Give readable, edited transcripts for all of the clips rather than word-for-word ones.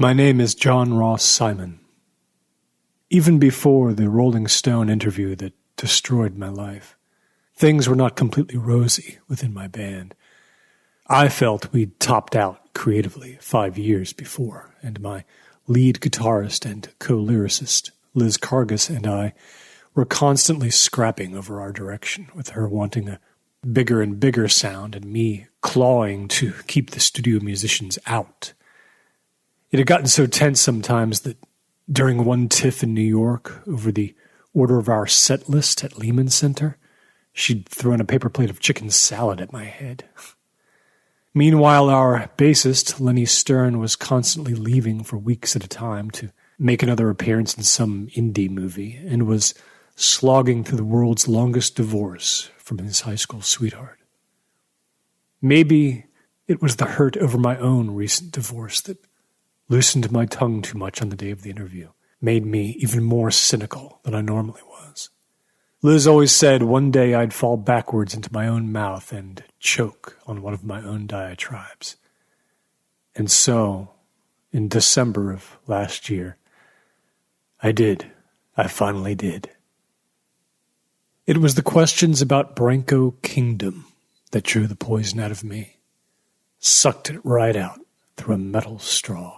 My name is John Ross Simon. Even before the Rolling Stone interview that destroyed my life, things were not completely rosy within my band. I felt we'd topped out creatively 5 years before, and my lead guitarist and co-lyricist, Liz Cargus, and I were constantly scrapping over our direction, with her wanting a bigger and bigger sound and me clawing to keep the studio musicians out. It had gotten so tense sometimes that during one tiff in New York over the order of our set list at Lehman Center, she'd thrown a paper plate of chicken salad at my head. Meanwhile, our bassist, Lenny Stern, was constantly leaving for weeks at a time to make another appearance in some indie movie and was slogging through the world's longest divorce from his high school sweetheart. Maybe it was the hurt over my own recent divorce that loosened my tongue too much on the day of the interview, made me even more cynical than I normally was. Liz always said one day I'd fall backwards into my own mouth and choke on one of my own diatribes. And so, in December of last year, I did. I finally did. It was the questions about Branco Kingdom that drew the poison out of me, sucked it right out through a metal straw.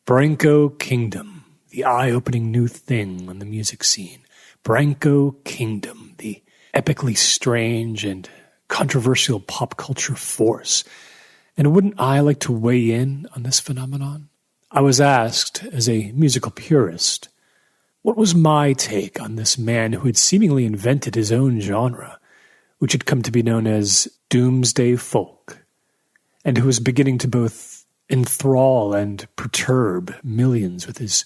Branco Kingdom, the eye-opening new thing on the music scene. Branco Kingdom, the epically strange and controversial pop culture force. And wouldn't I like to weigh in on this phenomenon? I was asked, as a musical purist, what was my take on this man who had seemingly invented his own genre, which had come to be known as doomsday folk, and who was beginning to both enthrall and perturb millions with his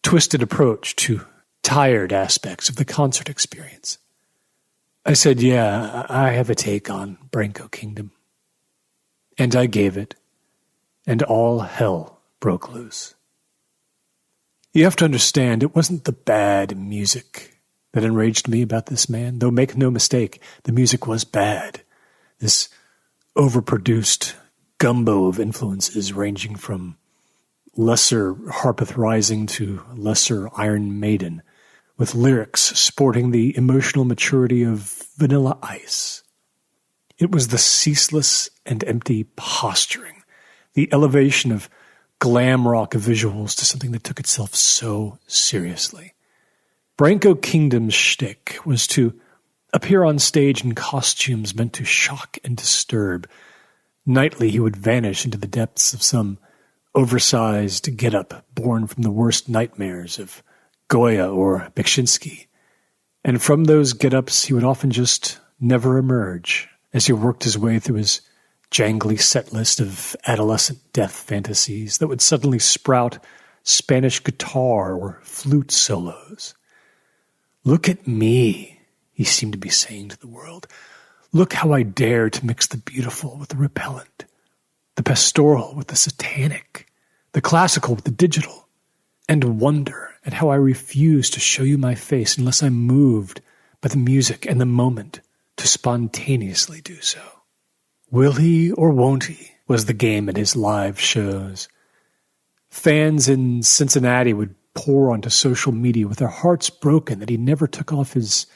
twisted approach to tired aspects of the concert experience. I said, yeah, I have a take on Branco Kingdom. And I gave it, and all hell broke loose. You have to understand, it wasn't the bad music that enraged me about this man, though make no mistake, the music was bad. This overproduced gumbo of influences ranging from lesser Harpeth Rising to lesser Iron Maiden, with lyrics sporting the emotional maturity of Vanilla Ice. It was the ceaseless and empty posturing, the elevation of glam rock visuals to something that took itself so seriously. Branco Kingdom's shtick was to appear on stage in costumes meant to shock and disturb. Nightly he would vanish into the depths of some oversized get-up born from the worst nightmares of Goya or Beksinski. And from those get-ups he would often just never emerge as he worked his way through his jangly set list of adolescent death fantasies that would suddenly sprout Spanish guitar or flute solos. Look at me, he seemed to be saying to the world. Look how I dare to mix the beautiful with the repellent, the pastoral with the satanic, the classical with the digital, and wonder at how I refuse to show you my face unless I'm moved by the music and the moment to spontaneously do so. Will he or won't he was the game at his live shows. Fans in Cincinnati would pour onto social media with their hearts broken that he never took off his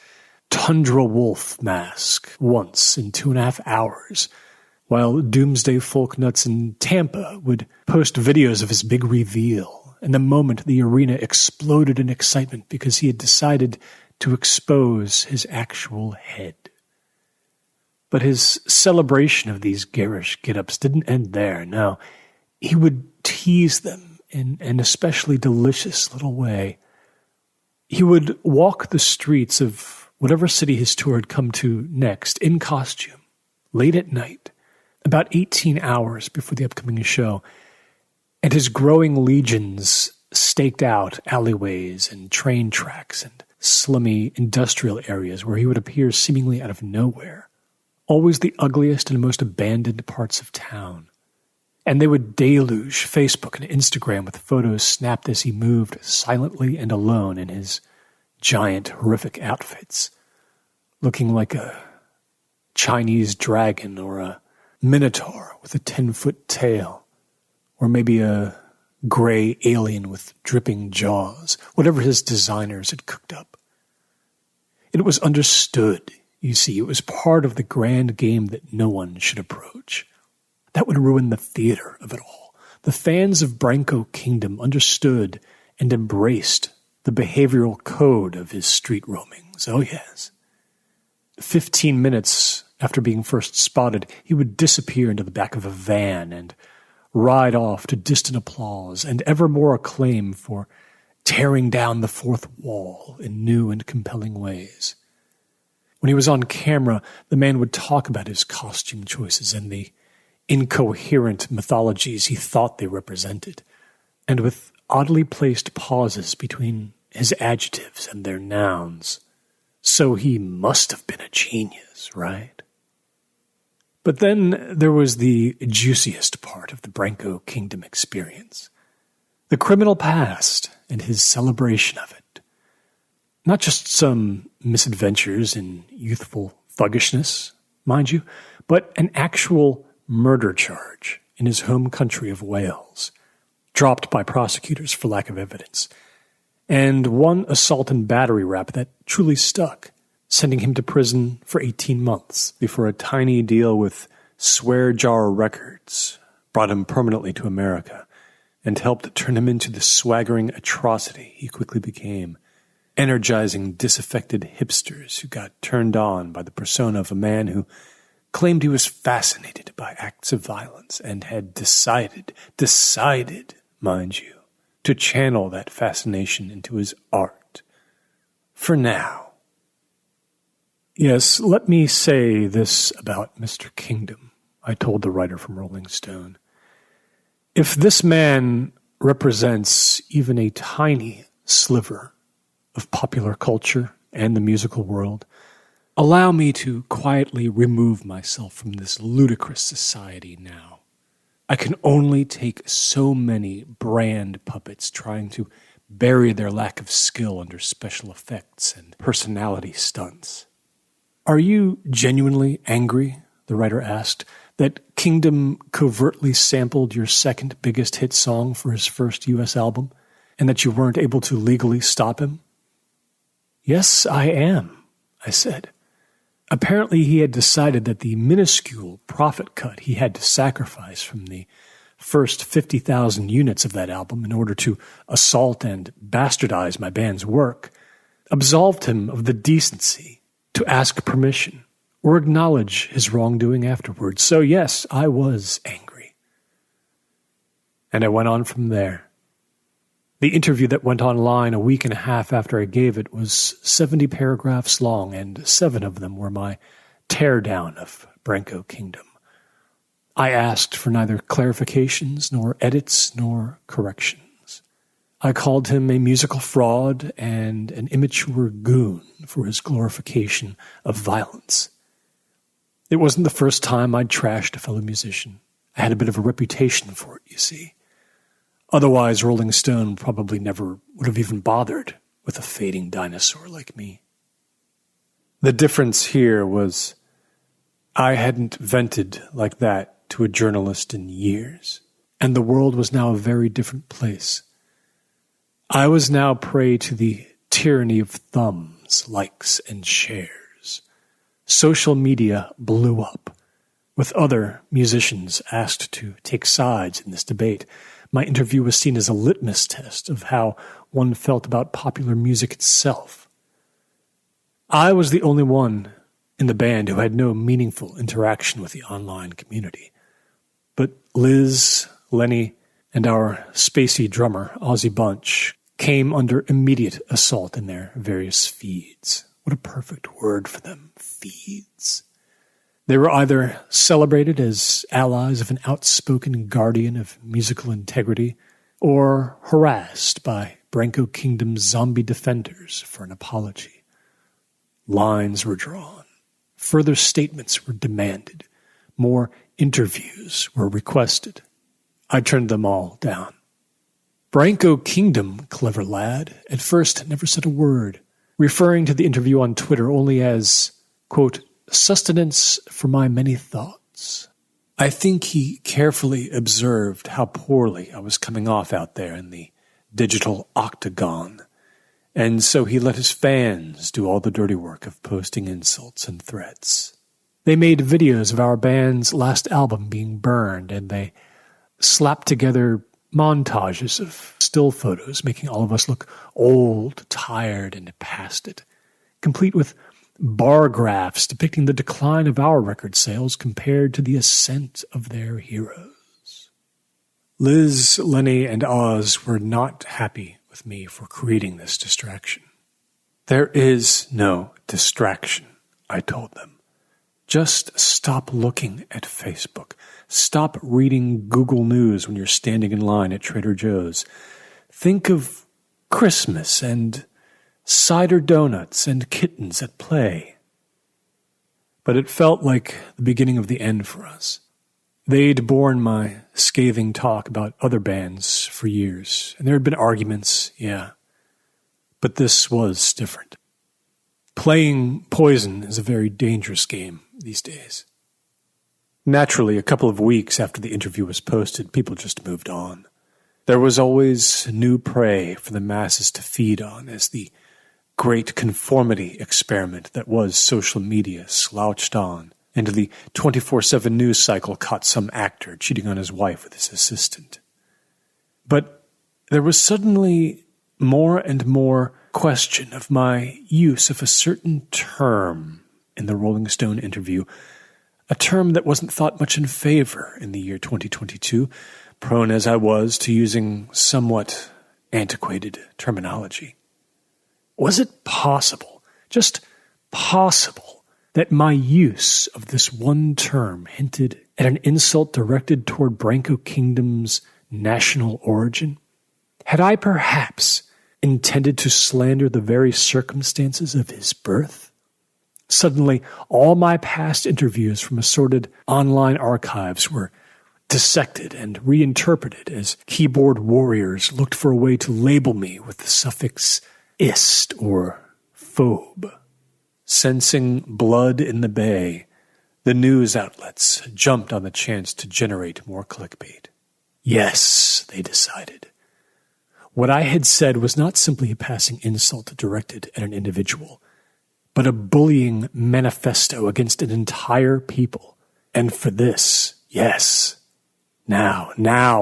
Tundra Wolf mask once in 2.5 hours, while doomsday folk nuts in Tampa would post videos of his big reveal, and the moment the arena exploded in excitement because he had decided to expose his actual head. But his celebration of these garish get-ups didn't end there, no. He would tease them in an especially delicious little way. He would walk the streets of whatever city his tour had come to next, in costume, late at night, about 18 hours before the upcoming show, and his growing legions staked out alleyways and train tracks and slummy industrial areas where he would appear seemingly out of nowhere, always the ugliest and most abandoned parts of town. And they would deluge Facebook and Instagram with photos snapped as he moved silently and alone in his giant, horrific outfits, looking like a Chinese dragon or a minotaur with a 10-foot tail, or maybe a gray alien with dripping jaws, whatever his designers had cooked up. It was understood, you see, it was part of the grand game that no one should approach. That would ruin the theater of it all. The fans of Branco Kingdom understood and embraced the behavioral code of his street roamings. Oh, yes. 15 minutes after being first spotted, he would disappear into the back of a van and ride off to distant applause and ever more acclaim for tearing down the fourth wall in new and compelling ways. When he was on camera, the man would talk about his costume choices and the incoherent mythologies he thought they represented, and with oddly placed pauses between his adjectives and their nouns. So he must have been a genius, right? But then there was the juiciest part of the Branco Kingdom experience. The criminal past and his celebration of it. Not just some misadventures in youthful thuggishness, mind you, but an actual murder charge in his home country of Wales, dropped by prosecutors for lack of evidence, and one assault and battery rap that truly stuck, sending him to prison for 18 months before a tiny deal with Swear Jar Records brought him permanently to America and helped turn him into the swaggering atrocity he quickly became, energizing disaffected hipsters who got turned on by the persona of a man who claimed he was fascinated by acts of violence and had decided, mind you, to channel that fascination into his art. For now. Yes, let me say this about Mr. Kingdom, I told the writer from Rolling Stone. If this man represents even a tiny sliver of popular culture and the musical world, allow me to quietly remove myself from this ludicrous society now. I can only take so many brand puppets trying to bury their lack of skill under special effects and personality stunts. Are you genuinely angry, the writer asked, that Kingdom covertly sampled your second biggest hit song for his first U.S. album, and that you weren't able to legally stop him? Yes, I am, I said. Apparently he had decided that the minuscule profit cut he had to sacrifice from the first 50,000 units of that album in order to assault and bastardize my band's work absolved him of the decency to ask permission or acknowledge his wrongdoing afterwards. So yes, I was angry. And I went on from there. The interview that went online a week and a half after I gave it was 70 paragraphs long, and 7 of them were my teardown of Branco Kingdom. I asked for neither clarifications, nor edits, nor corrections. I called him a musical fraud and an immature goon for his glorification of violence. It wasn't the first time I'd trashed a fellow musician. I had a bit of a reputation for it, you see. Otherwise, Rolling Stone probably never would have even bothered with a fading dinosaur like me. The difference here was I hadn't vented like that to a journalist in years, and the world was now a very different place. I was now prey to the tyranny of thumbs, likes, and shares. Social media blew up, with other musicians asked to take sides in this debate. My interview was seen as a litmus test of how one felt about popular music itself. I was the only one in the band who had no meaningful interaction with the online community. But Liz, Lenny, and our spacey drummer, Ozzy Bunch, came under immediate assault in their various feeds. What a perfect word for them, feeds. They were either celebrated as allies of an outspoken guardian of musical integrity, or harassed by Branco Kingdom's zombie defenders for an apology. Lines were drawn. Further statements were demanded. More interviews were requested. I turned them all down. Branco Kingdom, clever lad, at first never said a word, referring to the interview on Twitter only as, quote, sustenance for my many thoughts. I think he carefully observed how poorly I was coming off out there in the digital octagon, and so he let his fans do all the dirty work of posting insults and threats. They made videos of our band's last album being burned, and they slapped together montages of still photos, making all of us look old, tired, and past it, complete with bar graphs depicting the decline of our record sales compared to the ascent of their heroes. Liz, Lenny, and Oz were not happy with me for creating this distraction. There is no distraction, I told them. Just stop looking at Facebook. Stop reading Google News when you're standing in line at Trader Joe's. Think of Christmas and cider donuts and kittens at play. But it felt like the beginning of the end for us. They'd borne my scathing talk about other bands for years, and there had been arguments, yeah. But this was different. Playing Poison is a very dangerous game these days. Naturally, a couple of weeks after the interview was posted, people just moved on. There was always new prey for the masses to feed on as the great conformity experiment that was social media slouched on, and the 24/7 news cycle caught some actor cheating on his wife with his assistant. But there was suddenly more and more question of my use of a certain term in the Rolling Stone interview, a term that wasn't thought much in favor in the year 2022, prone as I was to using somewhat antiquated terminology. Was it possible, just possible, that my use of this one term hinted at an insult directed toward Branco Kingdom's national origin? Had I perhaps intended to slander the very circumstances of his birth? Suddenly, all my past interviews from assorted online archives were dissected and reinterpreted as keyboard warriors looked for a way to label me with the suffix ist or phobe. Sensing blood in the bay, the news outlets jumped on the chance to generate more clickbait. Yes, they decided. What I had said was not simply a passing insult directed at an individual, but a bullying manifesto against an entire people. And for this, yes, now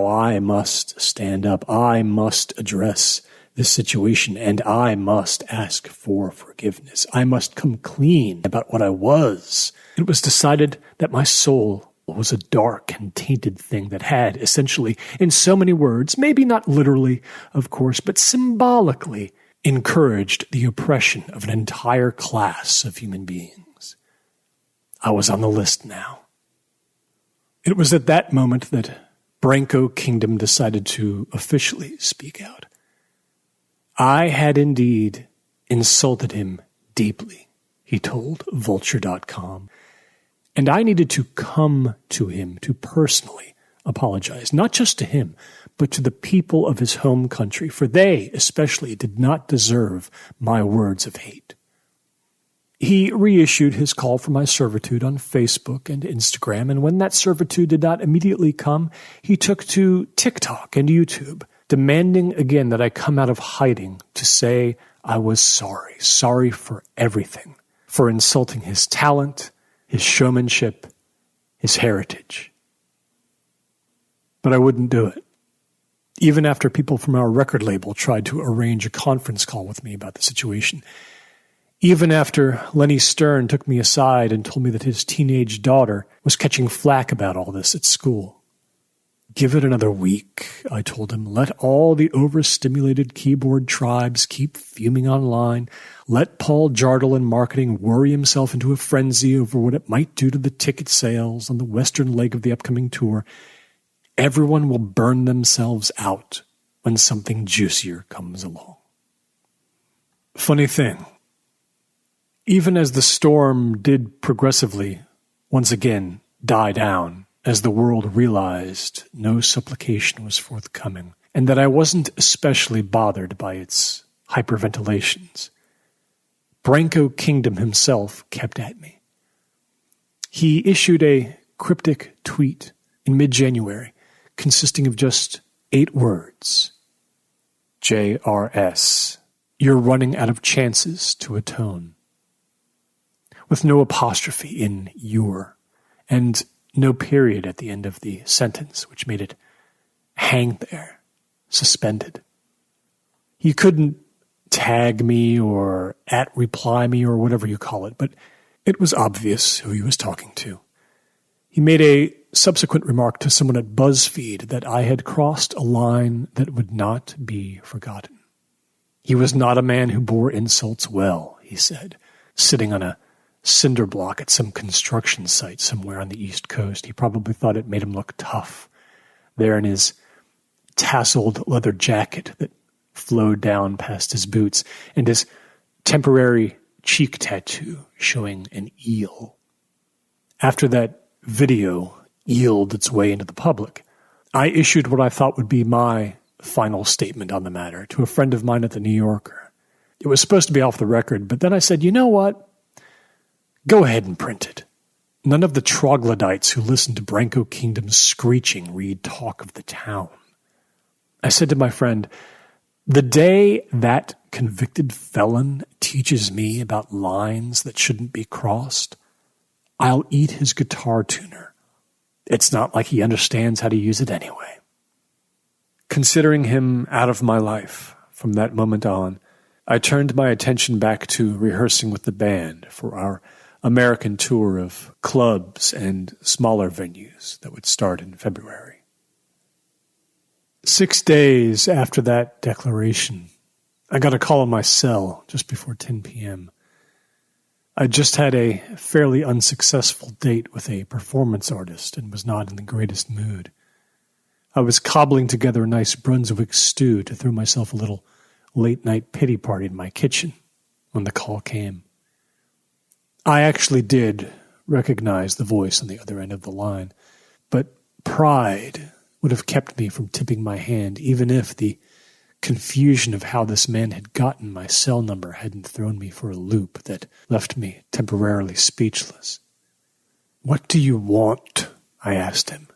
I must stand up. I must address this situation, and I must ask for forgiveness. I must come clean about what I was. It was decided that my soul was a dark and tainted thing that had, essentially, in so many words, maybe not literally, of course, but symbolically, encouraged the oppression of an entire class of human beings. I was on the list now. It was at that moment that Branco Kingdom decided to officially speak out. I had indeed insulted him deeply, he told Vulture.com, and I needed to come to him to personally apologize, not just to him, but to the people of his home country, for they especially did not deserve my words of hate. He reissued his call for my servitude on Facebook and Instagram, and when that servitude did not immediately come, he took to TikTok and YouTube, demanding again that I come out of hiding to say I was sorry for everything, for insulting his talent, his showmanship, his heritage. But I wouldn't do it. Even after people from our record label tried to arrange a conference call with me about the situation. Even after Lenny Stern took me aside and told me that his teenage daughter was catching flack about all this at school. Give it another week, I told him. Let all the overstimulated keyboard tribes keep fuming online. Let Paul Jardel in marketing worry himself into a frenzy over what it might do to the ticket sales on the western leg of the upcoming tour. Everyone will burn themselves out when something juicier comes along. Funny thing, even as the storm did progressively, once again, die down, as the world realized no supplication was forthcoming, and that I wasn't especially bothered by its hyperventilations, Branco Kingdom himself kept at me. He issued a cryptic tweet in mid-January consisting of just 8 words. JRS. You're running out of chances to atone. With no apostrophe in your, and no period at the end of the sentence, which made it hang there, suspended. He couldn't tag me or @reply me or whatever you call it, but it was obvious who he was talking to. He made a subsequent remark to someone at BuzzFeed that I had crossed a line that would not be forgotten. He was not a man who bore insults well, he said, sitting on a cinder block at some construction site somewhere on the East Coast. He probably thought it made him look tough, there in his tasseled leather jacket that flowed down past his boots, and his temporary cheek tattoo showing an eel. After that video eeled its way into the public, I issued what I thought would be my final statement on the matter to a friend of mine at the New Yorker. It was supposed to be off the record, but then I said, you know what? Go ahead and print it. None of the troglodytes who listen to Branko Kingdom's screeching read Talk of the Town. I said to my friend, the day that convicted felon teaches me about lines that shouldn't be crossed, I'll eat his guitar tuner. It's not like he understands how to use it anyway. Considering him out of my life from that moment on, I turned my attention back to rehearsing with the band for our American tour of clubs and smaller venues that would start in February. 6 days after that declaration, I got a call on my cell just before 10 p.m. I just had a fairly unsuccessful date with a performance artist and was not in the greatest mood. I was cobbling together a nice Brunswick stew to throw myself a little late-night pity party in my kitchen when the call came. I actually did recognize the voice on the other end of the line, but pride would have kept me from tipping my hand, even if the confusion of how this man had gotten my cell number hadn't thrown me for a loop that left me temporarily speechless. "What do you want?" I asked him.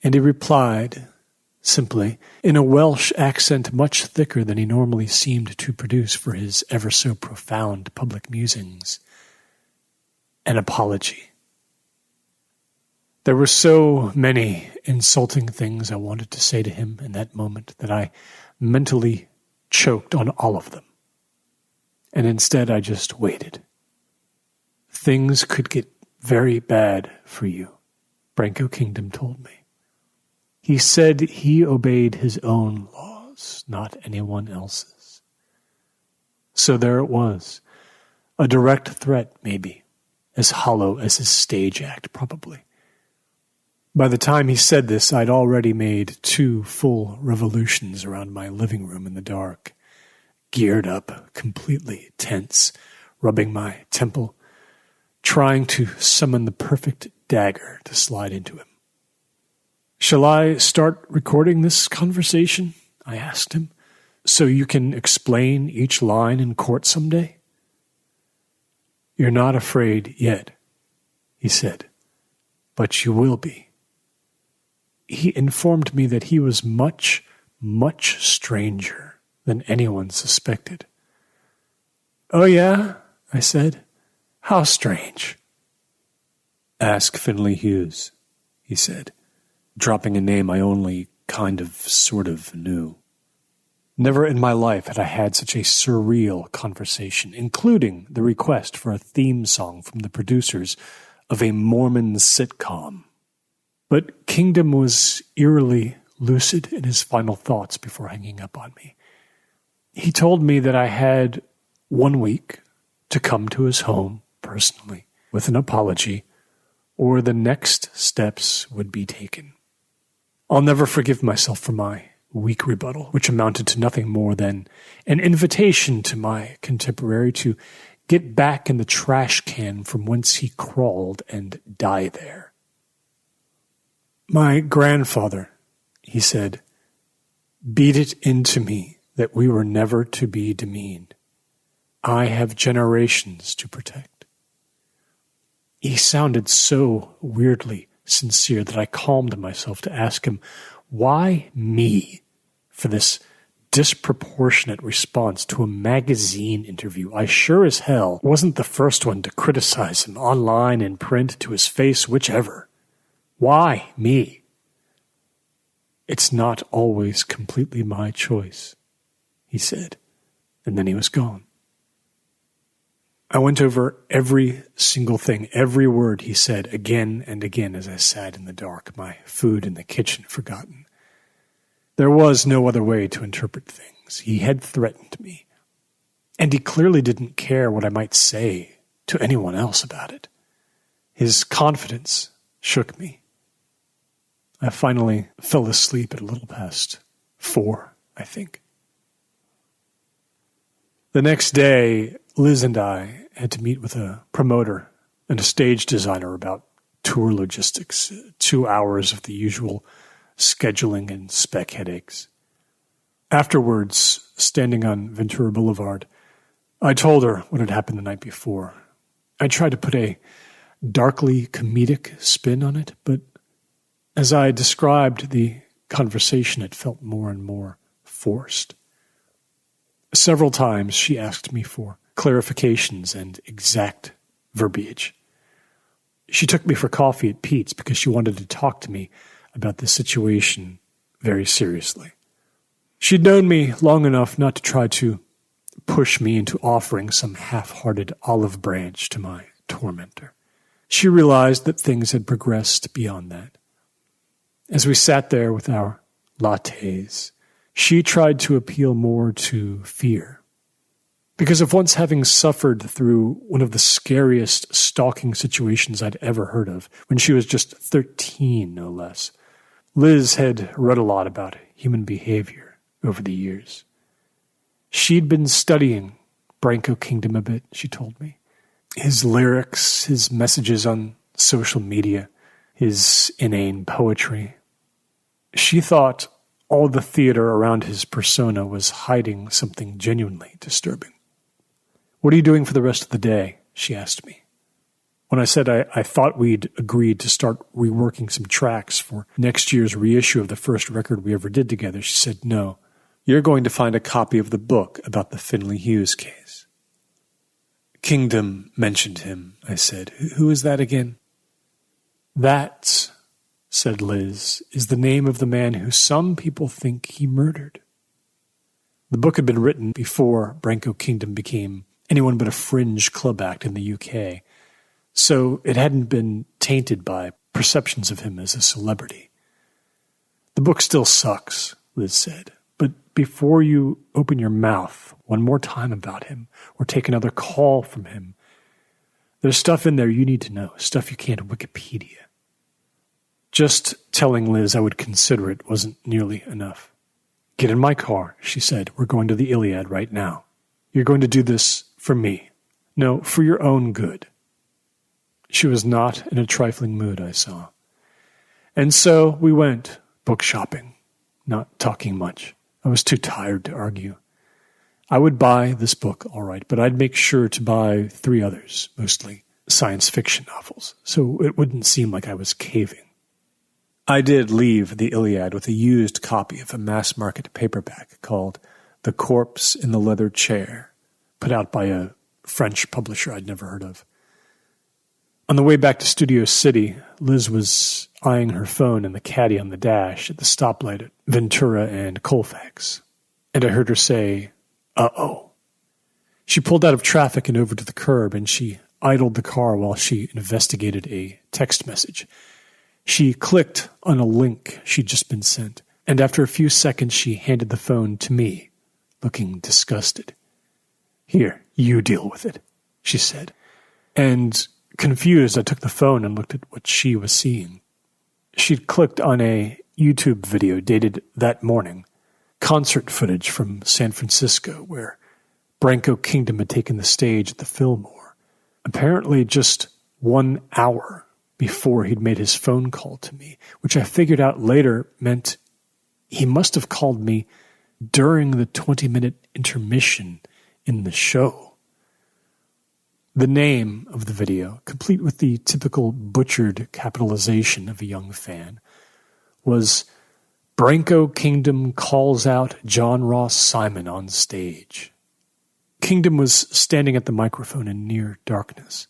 And he replied, simply, in a Welsh accent much thicker than he normally seemed to produce for his ever-so-profound public musings, "An apology." There were so many insulting things I wanted to say to him in that moment that I mentally choked on all of them. And instead I just waited. "Things could get very bad for you," Branko Kingdom told me. He said he obeyed his own laws, not anyone else's. So there it was, a direct threat maybe, as hollow as his stage act probably. By the time he said this, I'd already made 2 full revolutions around my living room in the dark, geared up, completely tense, rubbing my temple, trying to summon the perfect dagger to slide into him. "Shall I start recording this conversation?" I asked him, "so you can explain each line in court someday?" "You're not afraid yet," he said, "but you will be." He informed me that he was much, much stranger than anyone suspected. "Oh yeah?" I said. "How strange?" "Ask Finley Hughes," he said, dropping a name I only sort of knew. Never in my life had I had such a surreal conversation, including the request for a theme song from the producers of a Mormon sitcom. But Kingdom was eerily lucid in his final thoughts before hanging up on me. He told me that I had 1 week to come to his home personally with an apology, or the next steps would be taken. I'll never forgive myself for my weak rebuttal, which amounted to nothing more than an invitation to my contemporary to get back in the trash can from whence he crawled and die there. "My grandfather," he said, "beat it into me that we were never to be demeaned. I have generations to protect." He sounded so weirdly sincere that I calmed myself to ask him, why me for this disproportionate response to a magazine interview? I sure as hell wasn't the first one to criticize him online, in print, to his face, whichever. Why me? It's not always completely my choice, he said, and then he was gone. I went over every single thing, every word he said again and again as I sat in the dark, my food in the kitchen forgotten. There was no other way to interpret things. He had threatened me, and he clearly didn't care what I might say to anyone else about it. His confidence shook me. I finally fell asleep at a little past 4, I think. The next day, Liz and I had to meet with a promoter and a stage designer about tour logistics, 2 hours of the usual scheduling and spec headaches. Afterwards, standing on Ventura Boulevard, I told her what had happened the night before. I tried to put a darkly comedic spin on it, but as I described the conversation, it felt more and more forced. Several times she asked me for clarifications and exact verbiage. She took me for coffee at Pete's because she wanted to talk to me about the situation very seriously. She'd known me long enough not to try to push me into offering some half-hearted olive branch to my tormentor. She realized that things had progressed beyond that. As we sat there with our lattes, she tried to appeal more to fear. Because of once having suffered through one of the scariest stalking situations I'd ever heard of, when she was just 13, no less, Liz had read a lot about human behavior over the years. She'd been studying Branko Kingdom a bit, she told me. His lyrics, his messages on social media, his inane poetry. She thought all the theater around his persona was hiding something genuinely disturbing. "What are you doing for the rest of the day?" she asked me. When I said I thought we'd agreed to start reworking some tracks for next year's reissue of the first record we ever did together, she said, "No, you're going to find a copy of the book about the Finley Hughes case." "Kingdom mentioned him," I said. "Who is that again?" "That," said Liz, "is the name of the man who some people think he murdered." The book had been written before Branko Kingdom became anyone but a fringe club act in the UK, so it hadn't been tainted by perceptions of him as a celebrity. "The book still sucks," Liz said, "but before you open your mouth one more time about him or take another call from him, there's stuff in there you need to know, stuff you can't Wikipedia." Just telling Liz I would consider it wasn't nearly enough. "Get in my car," she said. "We're going to the Iliad right now. You're going to do this for me. No, for your own good." She was not in a trifling mood, I saw. And so we went book shopping, not talking much. I was too tired to argue. I would buy this book, all right, but I'd make sure to buy 3 others, mostly science fiction novels, so it wouldn't seem like I was caving. I did leave the Iliad with a used copy of a mass-market paperback called The Corpse in the Leather Chair, put out by a French publisher I'd never heard of. On the way back to Studio City, Liz was eyeing her phone and the caddy on the dash at the stoplight at Ventura and Colfax, and I heard her say, "Uh-oh." She pulled out of traffic and over to the curb, and she idled the car while she investigated a text message. She clicked on a link she'd just been sent, and after a few seconds she handed the phone to me, looking disgusted. "Here, you deal with it," she said. And confused, I took the phone and looked at what she was seeing. She'd clicked on a YouTube video dated that morning, concert footage from San Francisco, where Branko Kingdom had taken the stage at the Fillmore, apparently just 1 hour before he'd made his phone call to me, which I figured out later meant he must have called me during the 20-minute intermission in the show. The name of the video, complete with the typical butchered capitalization of a young fan, was Branko Kingdom Calls Out John Ross Simon on Stage. Kingdom was standing at the microphone in near darkness,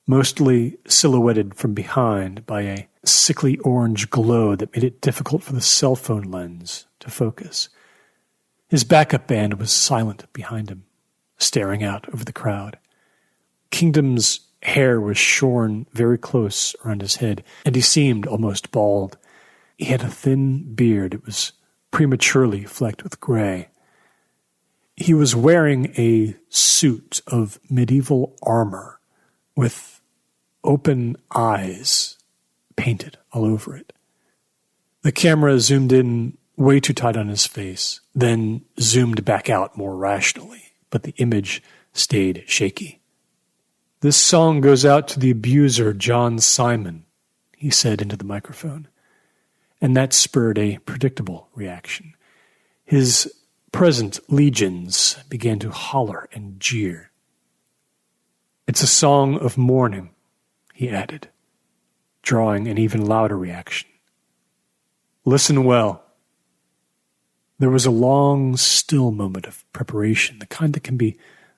mostly silhouetted from behind by a sickly orange glow that made it difficult for the cell phone lens to focus. His backup band was silent behind him, staring out over the crowd. Kingdom's hair was shorn very close around his head, and he seemed almost bald. He had a thin beard. It was prematurely flecked with gray. He was wearing a suit of medieval armor with open eyes painted all over it. The camera zoomed in way too tight on his face, then zoomed back out more rationally, but the image stayed shaky. "This song goes out to the abuser, John Simon," he said into the microphone, and that spurred a predictable reaction. His present legions began to holler and jeer. "It's a song of mourning," he added, drawing an even louder reaction. "Listen well." There was a long, still moment of preparation, the kind that can be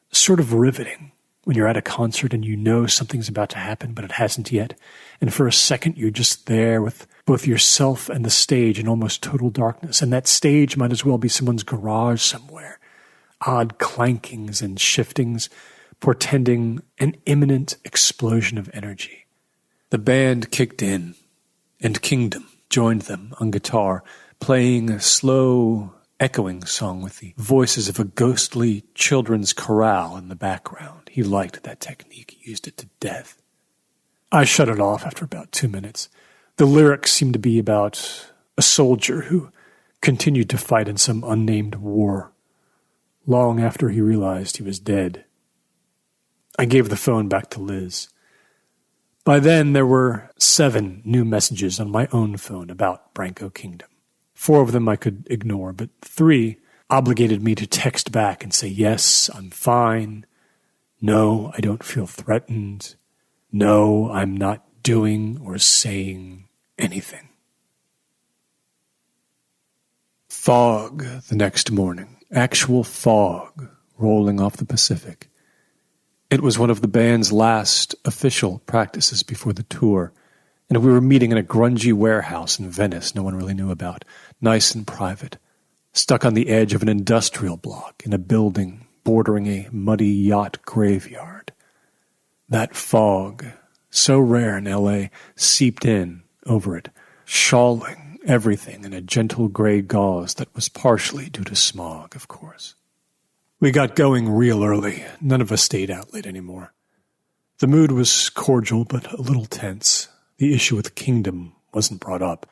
sort of riveting when you're at a concert and you know something's about to happen, but it hasn't yet. And for a second, you're just there with both yourself and the stage in almost total darkness. And that stage might as well be someone's garage somewhere. Odd clankings and shiftings, portending an imminent explosion of energy. The band kicked in, and Kingdom joined them on guitar, playing a slow, echoing song with the voices of a ghostly children's chorale in the background. He liked that technique. He used it to death. I shut it off after about 2 minutes. The lyrics seemed to be about a soldier who continued to fight in some unnamed war, long after he realized he was dead. I gave the phone back to Liz. By then, there were 7 new messages on my own phone about Branko Kingdom. 4 of them I could ignore, but 3 obligated me to text back and say, "Yes, I'm fine. No, I don't feel threatened. No, I'm not doing or saying anything." Fog the next morning. Actual fog rolling off the Pacific. It was one of the band's last official practices before the tour, and we were meeting in a grungy warehouse in Venice no one really knew about, nice and private, stuck on the edge of an industrial block in a building bordering a muddy yacht graveyard. That fog, so rare in L.A., seeped in over it, shawling everything in a gentle gray gauze that was partially due to smog, of course. We got going real early. None of us stayed out late anymore. The mood was cordial but a little tense. The issue with Kingdom wasn't brought up.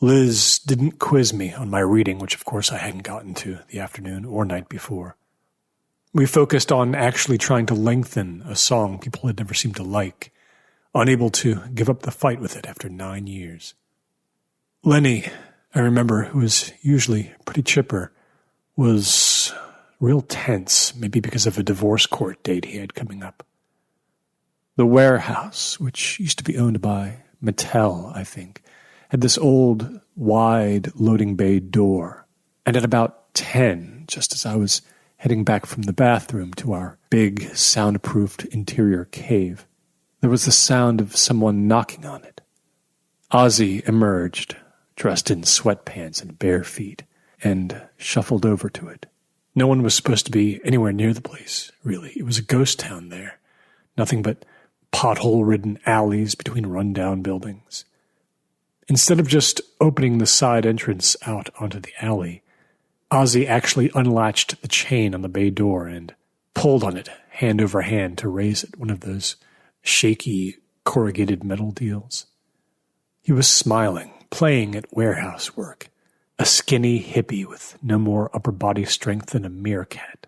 Liz didn't quiz me on my reading, which of course I hadn't gotten to the afternoon or night before. We focused on actually trying to lengthen a song people had never seemed to like, unable to give up the fight with it after 9 years. Lenny, I remember, who was usually pretty chipper, was real tense, maybe because of a divorce court date he had coming up. The warehouse, which used to be owned by Mattel, I think, had this old, wide loading bay door. And at about 10, just as I was heading back from the bathroom to our big, soundproofed interior cave, there was the sound of someone knocking on it. Ozzy emerged, dressed in sweatpants and bare feet, and shuffled over to it. No one was supposed to be anywhere near the place, really. It was a ghost town there. Nothing but pothole-ridden alleys between run-down buildings. Instead of just opening the side entrance out onto the alley, Ozzy actually unlatched the chain on the bay door and pulled on it hand over hand to raise it, one of those shaky, corrugated metal deals. He was smiling, playing at warehouse work, a skinny hippie with no more upper body strength than a meerkat.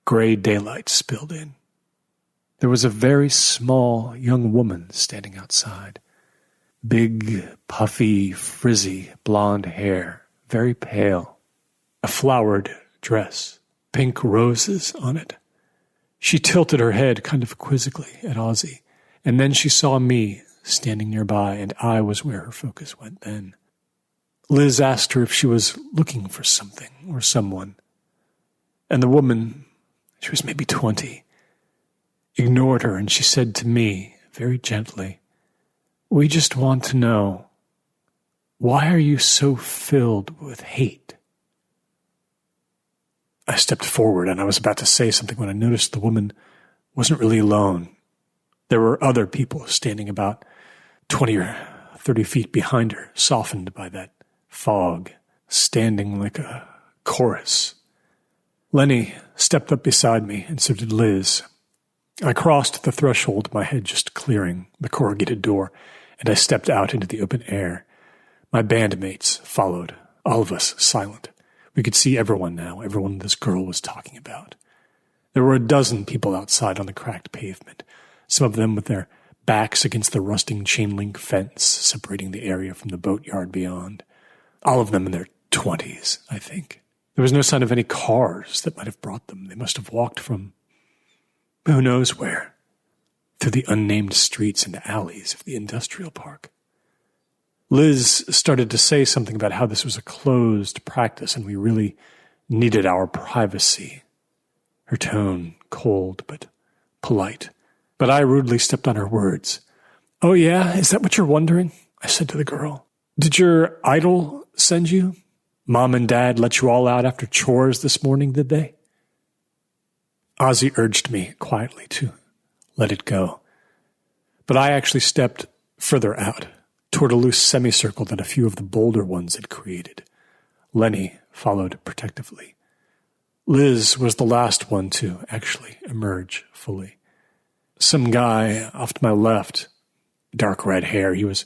Gray daylight spilled in. There was a very small young woman standing outside. Big, puffy, frizzy, blonde hair, very pale. A flowered dress, pink roses on it. She tilted her head kind of quizzically at Ozzy, and then she saw me standing nearby, and I was where her focus went then. Liz asked her if she was looking for something or someone, and the woman, she was maybe 20, ignored her, and she said to me, very gently, "We just want to know, why are you so filled with hate?" I stepped forward, and I was about to say something when I noticed the woman wasn't really alone. There were other people standing about 20 or 30 feet behind her, softened by that fog, standing like a chorus. Lenny stepped up beside me, and so did Liz. I crossed the threshold, my head just clearing the corrugated door, and I stepped out into the open air. My bandmates followed, all of us silent. We could see everyone now, everyone this girl was talking about. There were a dozen people outside on the cracked pavement, some of them with their backs against the rusting chain-link fence separating the area from the boatyard beyond. All of them in their 20s, I think. There was no sign of any cars that might have brought them. They must have walked from who knows where, through the unnamed streets and alleys of the industrial park. Liz started to say something about how this was a closed practice and we really needed our privacy. Her tone cold but polite. But I rudely stepped on her words. "Oh yeah, is that what you're wondering?" I said to the girl. "Did your idol send you? Mom and Dad let you all out after chores this morning, did they?" Ozzy urged me quietly to let it go. But I actually stepped further out, toward a loose semicircle that a few of the bolder ones had created. Lenny followed protectively. Liz was the last one to actually emerge fully. Some guy off to my left, dark red hair, he was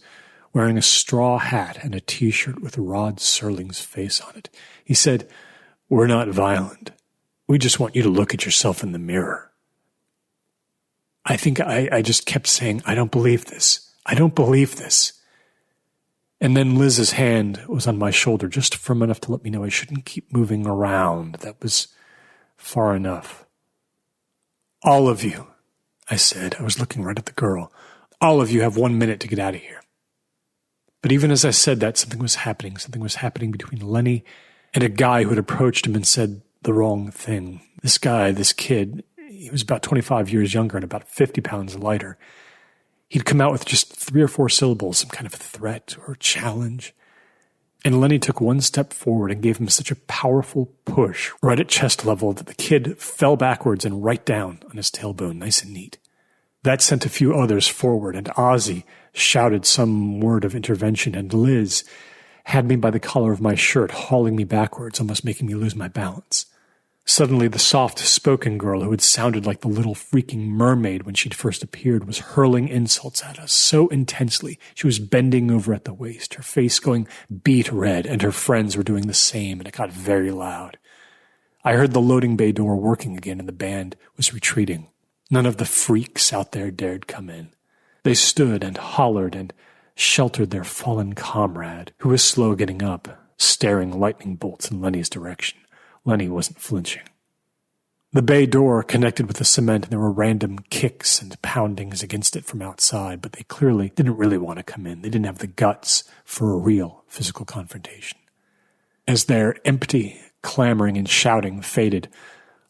wearing a straw hat and a T-shirt with Rod Serling's face on it. He said, "We're not violent. We just want you to look at yourself in the mirror." I think I just kept saying, "I don't believe this. I don't believe this." And then Liz's hand was on my shoulder, just firm enough to let me know I shouldn't keep moving around. That was far enough. "All of you," I said. I was looking right at the girl. "All of you have 1 minute to get out of here." But even as I said that, something was happening. Something was happening between Lenny and a guy who had approached him and said the wrong thing. This guy, this kid, he was about 25 years younger and about 50 pounds lighter. He'd come out with just 3 or 4 syllables, some kind of threat or challenge. And Lenny took one step forward and gave him such a powerful push right at chest level that the kid fell backwards and right down on his tailbone, nice and neat. That sent a few others forward, and Ozzy shouted some word of intervention, and Liz had me by the collar of my shirt, hauling me backwards, almost making me lose my balance. Suddenly, the soft-spoken girl who had sounded like the little freaking mermaid when she'd first appeared was hurling insults at us so intensely. She was bending over at the waist, her face going beet red, and her friends were doing the same, and it got very loud. I heard the loading bay door working again, and the band was retreating. None of the freaks out there dared come in. They stood and hollered and sheltered their fallen comrade, who was slow getting up, staring lightning bolts in Lenny's direction. Lenny wasn't flinching. The bay door connected with the cement, and there were random kicks and poundings against it from outside, but they clearly didn't really want to come in. They didn't have the guts for a real physical confrontation. As their empty clamoring and shouting faded,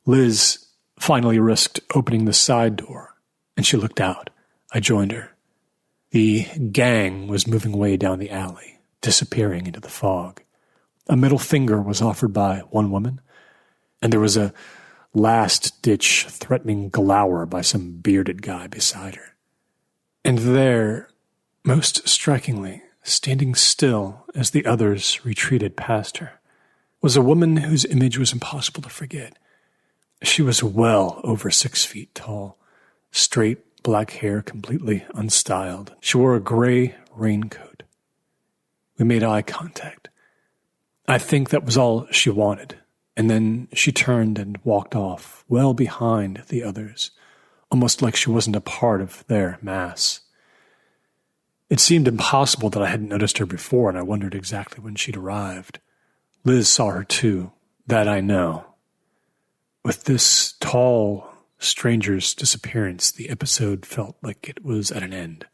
Liz finally risked opening the side door, and she looked out. I joined her. The gang was moving away down the alley, disappearing into the fog. A middle finger was offered by one woman, and there was a last-ditch threatening glower by some bearded guy beside her. And there, most strikingly, standing still as the others retreated past her, was a woman whose image was impossible to forget. She was well over 6 feet tall, straight black hair completely unstyled. She wore a gray raincoat. We made eye contact. I think that was all she wanted, and then she turned and walked off, well behind the others, almost like she wasn't a part of their mass. It seemed impossible that I hadn't noticed her before, and I wondered exactly when she'd arrived. Liz saw her too, that I know. With this tall, stranger's disappearance, the episode felt like it was at an end.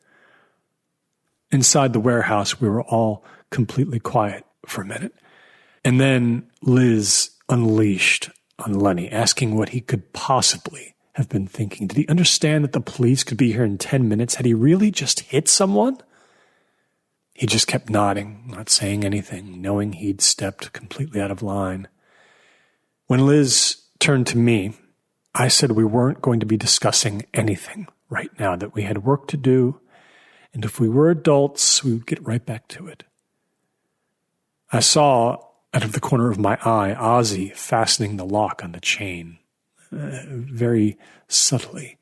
Inside the warehouse, we were all completely quiet for a minute. And then Liz unleashed on Lenny, asking what he could possibly have been thinking. Did he understand that the police could be here in 10 minutes? Had he really just hit someone? He just kept nodding, not saying anything, knowing he'd stepped completely out of line. When Liz turned to me, I said we weren't going to be discussing anything right now, that we had work to do, and if we were adults, we would get right back to it. I saw, out of the corner of my eye, Ozzy fastening the lock on the chain, very subtly.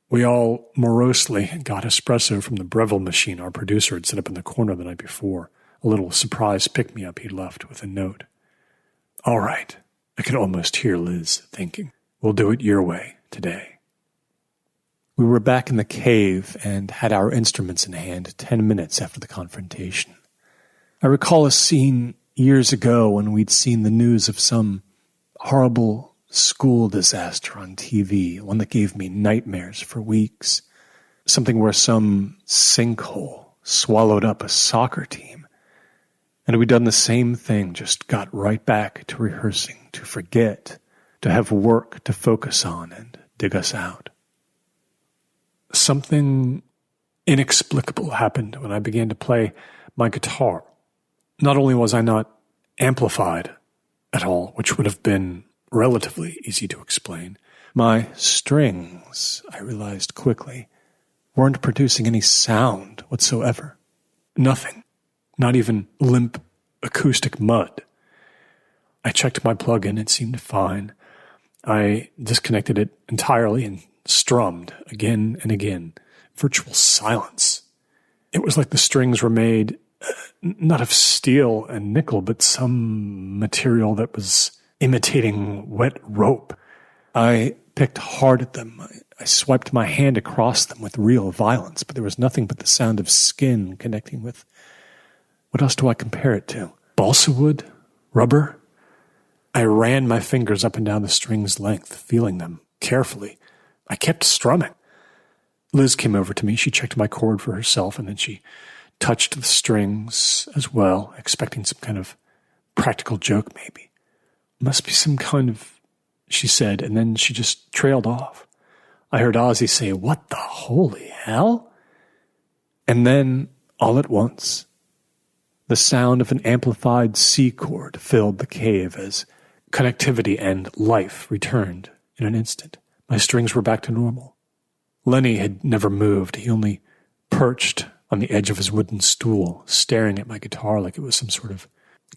We all morosely got espresso from the Breville machine our producer had set up in the corner the night before, a little surprise pick-me-up he'd left with a note. All right, I could almost hear Liz thinking, we'll do it your way today. We were back in the cave and had our instruments in hand 10 minutes after the confrontation. I recall a scene years ago when we'd seen the news of some horrible school disaster on TV, one that gave me nightmares for weeks. Something where some sinkhole swallowed up a soccer team. And we'd done the same thing, just got right back to rehearsing, to forget, to have work to focus on and dig us out. Something inexplicable happened when I began to play my guitar. Not only was I not amplified at all, which would have been relatively easy to explain, my strings, I realized quickly, weren't producing any sound whatsoever. Nothing. Not even limp acoustic mud. I checked my plug-in, it seemed fine. I disconnected it entirely and strummed again and again. Virtual silence. It was like the strings were made not of steel and nickel, but some material that was imitating wet rope. I picked hard at them. I swiped my hand across them with real violence, but there was nothing but the sound of skin connecting with... What else do I compare it to? Balsa wood? Rubber? I ran my fingers up and down the string's length, feeling them carefully. I kept strumming. Liz came over to me. She checked my chord for herself, and then she touched the strings as well, expecting some kind of practical joke maybe. Must be some kind of, she said, and then she just trailed off. I heard Ozzy say, what the holy hell? And then, all at once, the sound of an amplified C chord filled the cave as connectivity and life returned in an instant. My strings were back to normal. Lenny had never moved. He only perched on the edge of his wooden stool, staring at my guitar like it was some sort of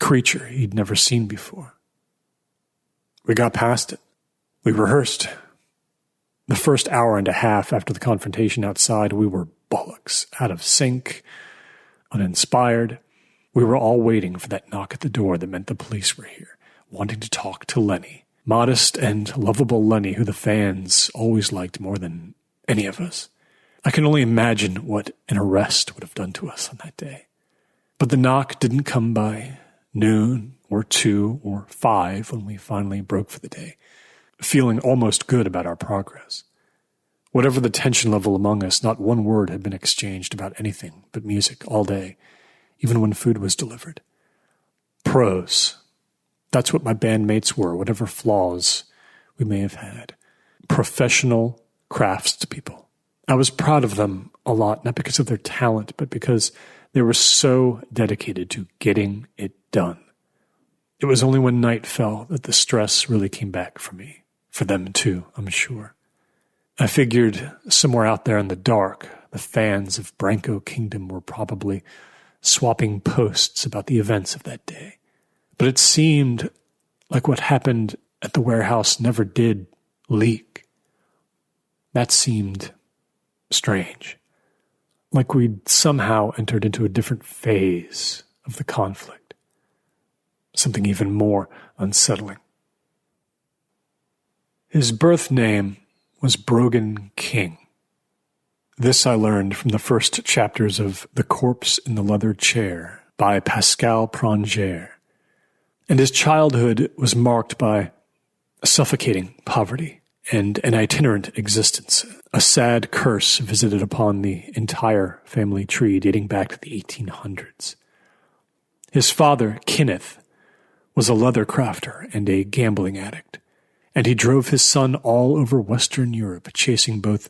creature he'd never seen before. We got past it. We rehearsed. The first hour and a half after the confrontation outside, we were bollocks, out of sync, uninspired. We were all waiting for that knock at the door that meant the police were here, wanting to talk to Lenny. Modest and lovable Lenny, who the fans always liked more than any of us. I can only imagine what an arrest would have done to us on that day. But the knock didn't come by noon or 2 or 5 when we finally broke for the day, feeling almost good about our progress. Whatever the tension level among us, not one word had been exchanged about anything but music all day, even when food was delivered. Pros. That's what my bandmates were, whatever flaws we may have had. Professional craftspeople. I was proud of them a lot, not because of their talent, but because they were so dedicated to getting it done. It was only when night fell that the stress really came back for me. For them too, I'm sure. I figured somewhere out there in the dark, the fans of Branco Kingdom were probably swapping posts about the events of that day. But it seemed like what happened at the warehouse never did leak. That seemed strange. Like we'd somehow entered into a different phase of the conflict. Something even more unsettling. His birth name was Brogan King. This I learned from the first chapters of The Corpse in the Leather Chair by Pascal Prangère. And his childhood was marked by suffocating poverty. and an itinerant existence, a sad curse visited upon the entire family tree dating back to the 1800s. His father, Kenneth, was a leather crafter and a gambling addict, and he drove his son all over Western Europe, chasing both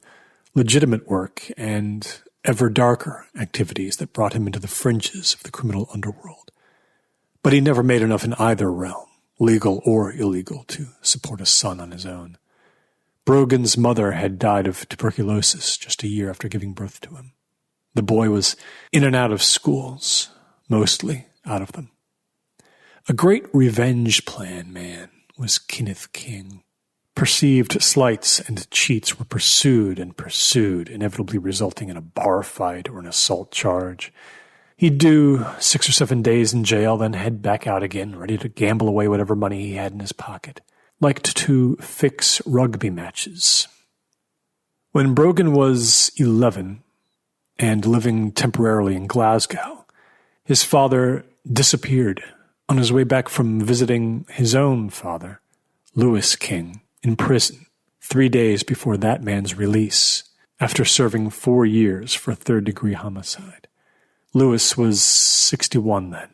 legitimate work and ever darker activities that brought him into the fringes of the criminal underworld. But he never made enough in either realm, legal or illegal, to support a son on his own. Brogan's mother had died of tuberculosis just a year after giving birth to him. The boy was in and out of schools, mostly out of them. A great revenge plan man was Kenneth King. Perceived slights and cheats were pursued, inevitably resulting in a bar fight or an assault charge. He'd do 6 or 7 days in jail, then head back out again, ready to gamble away whatever money he had in his pocket. Liked to fix rugby matches. When Brogan was 11 and living temporarily in Glasgow, his father disappeared on his way back from visiting his own father, Lewis King, in prison 3 days before that man's release after serving 4 years for a third-degree homicide. Lewis was 61 then.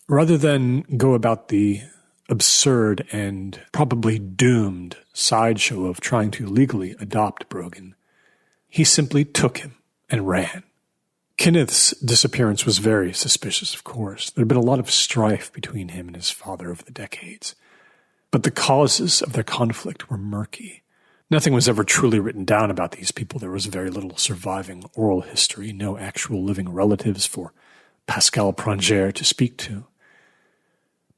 Rather than go about the absurd and probably doomed sideshow of trying to legally adopt Brogan, he simply took him and ran. Kenneth's disappearance was very suspicious, of course. There had been a lot of strife between him and his father over the decades. But the causes of their conflict were murky. Nothing was ever truly written down about these people. There was very little surviving oral history, no actual living relatives for Pascal Pranger to speak to.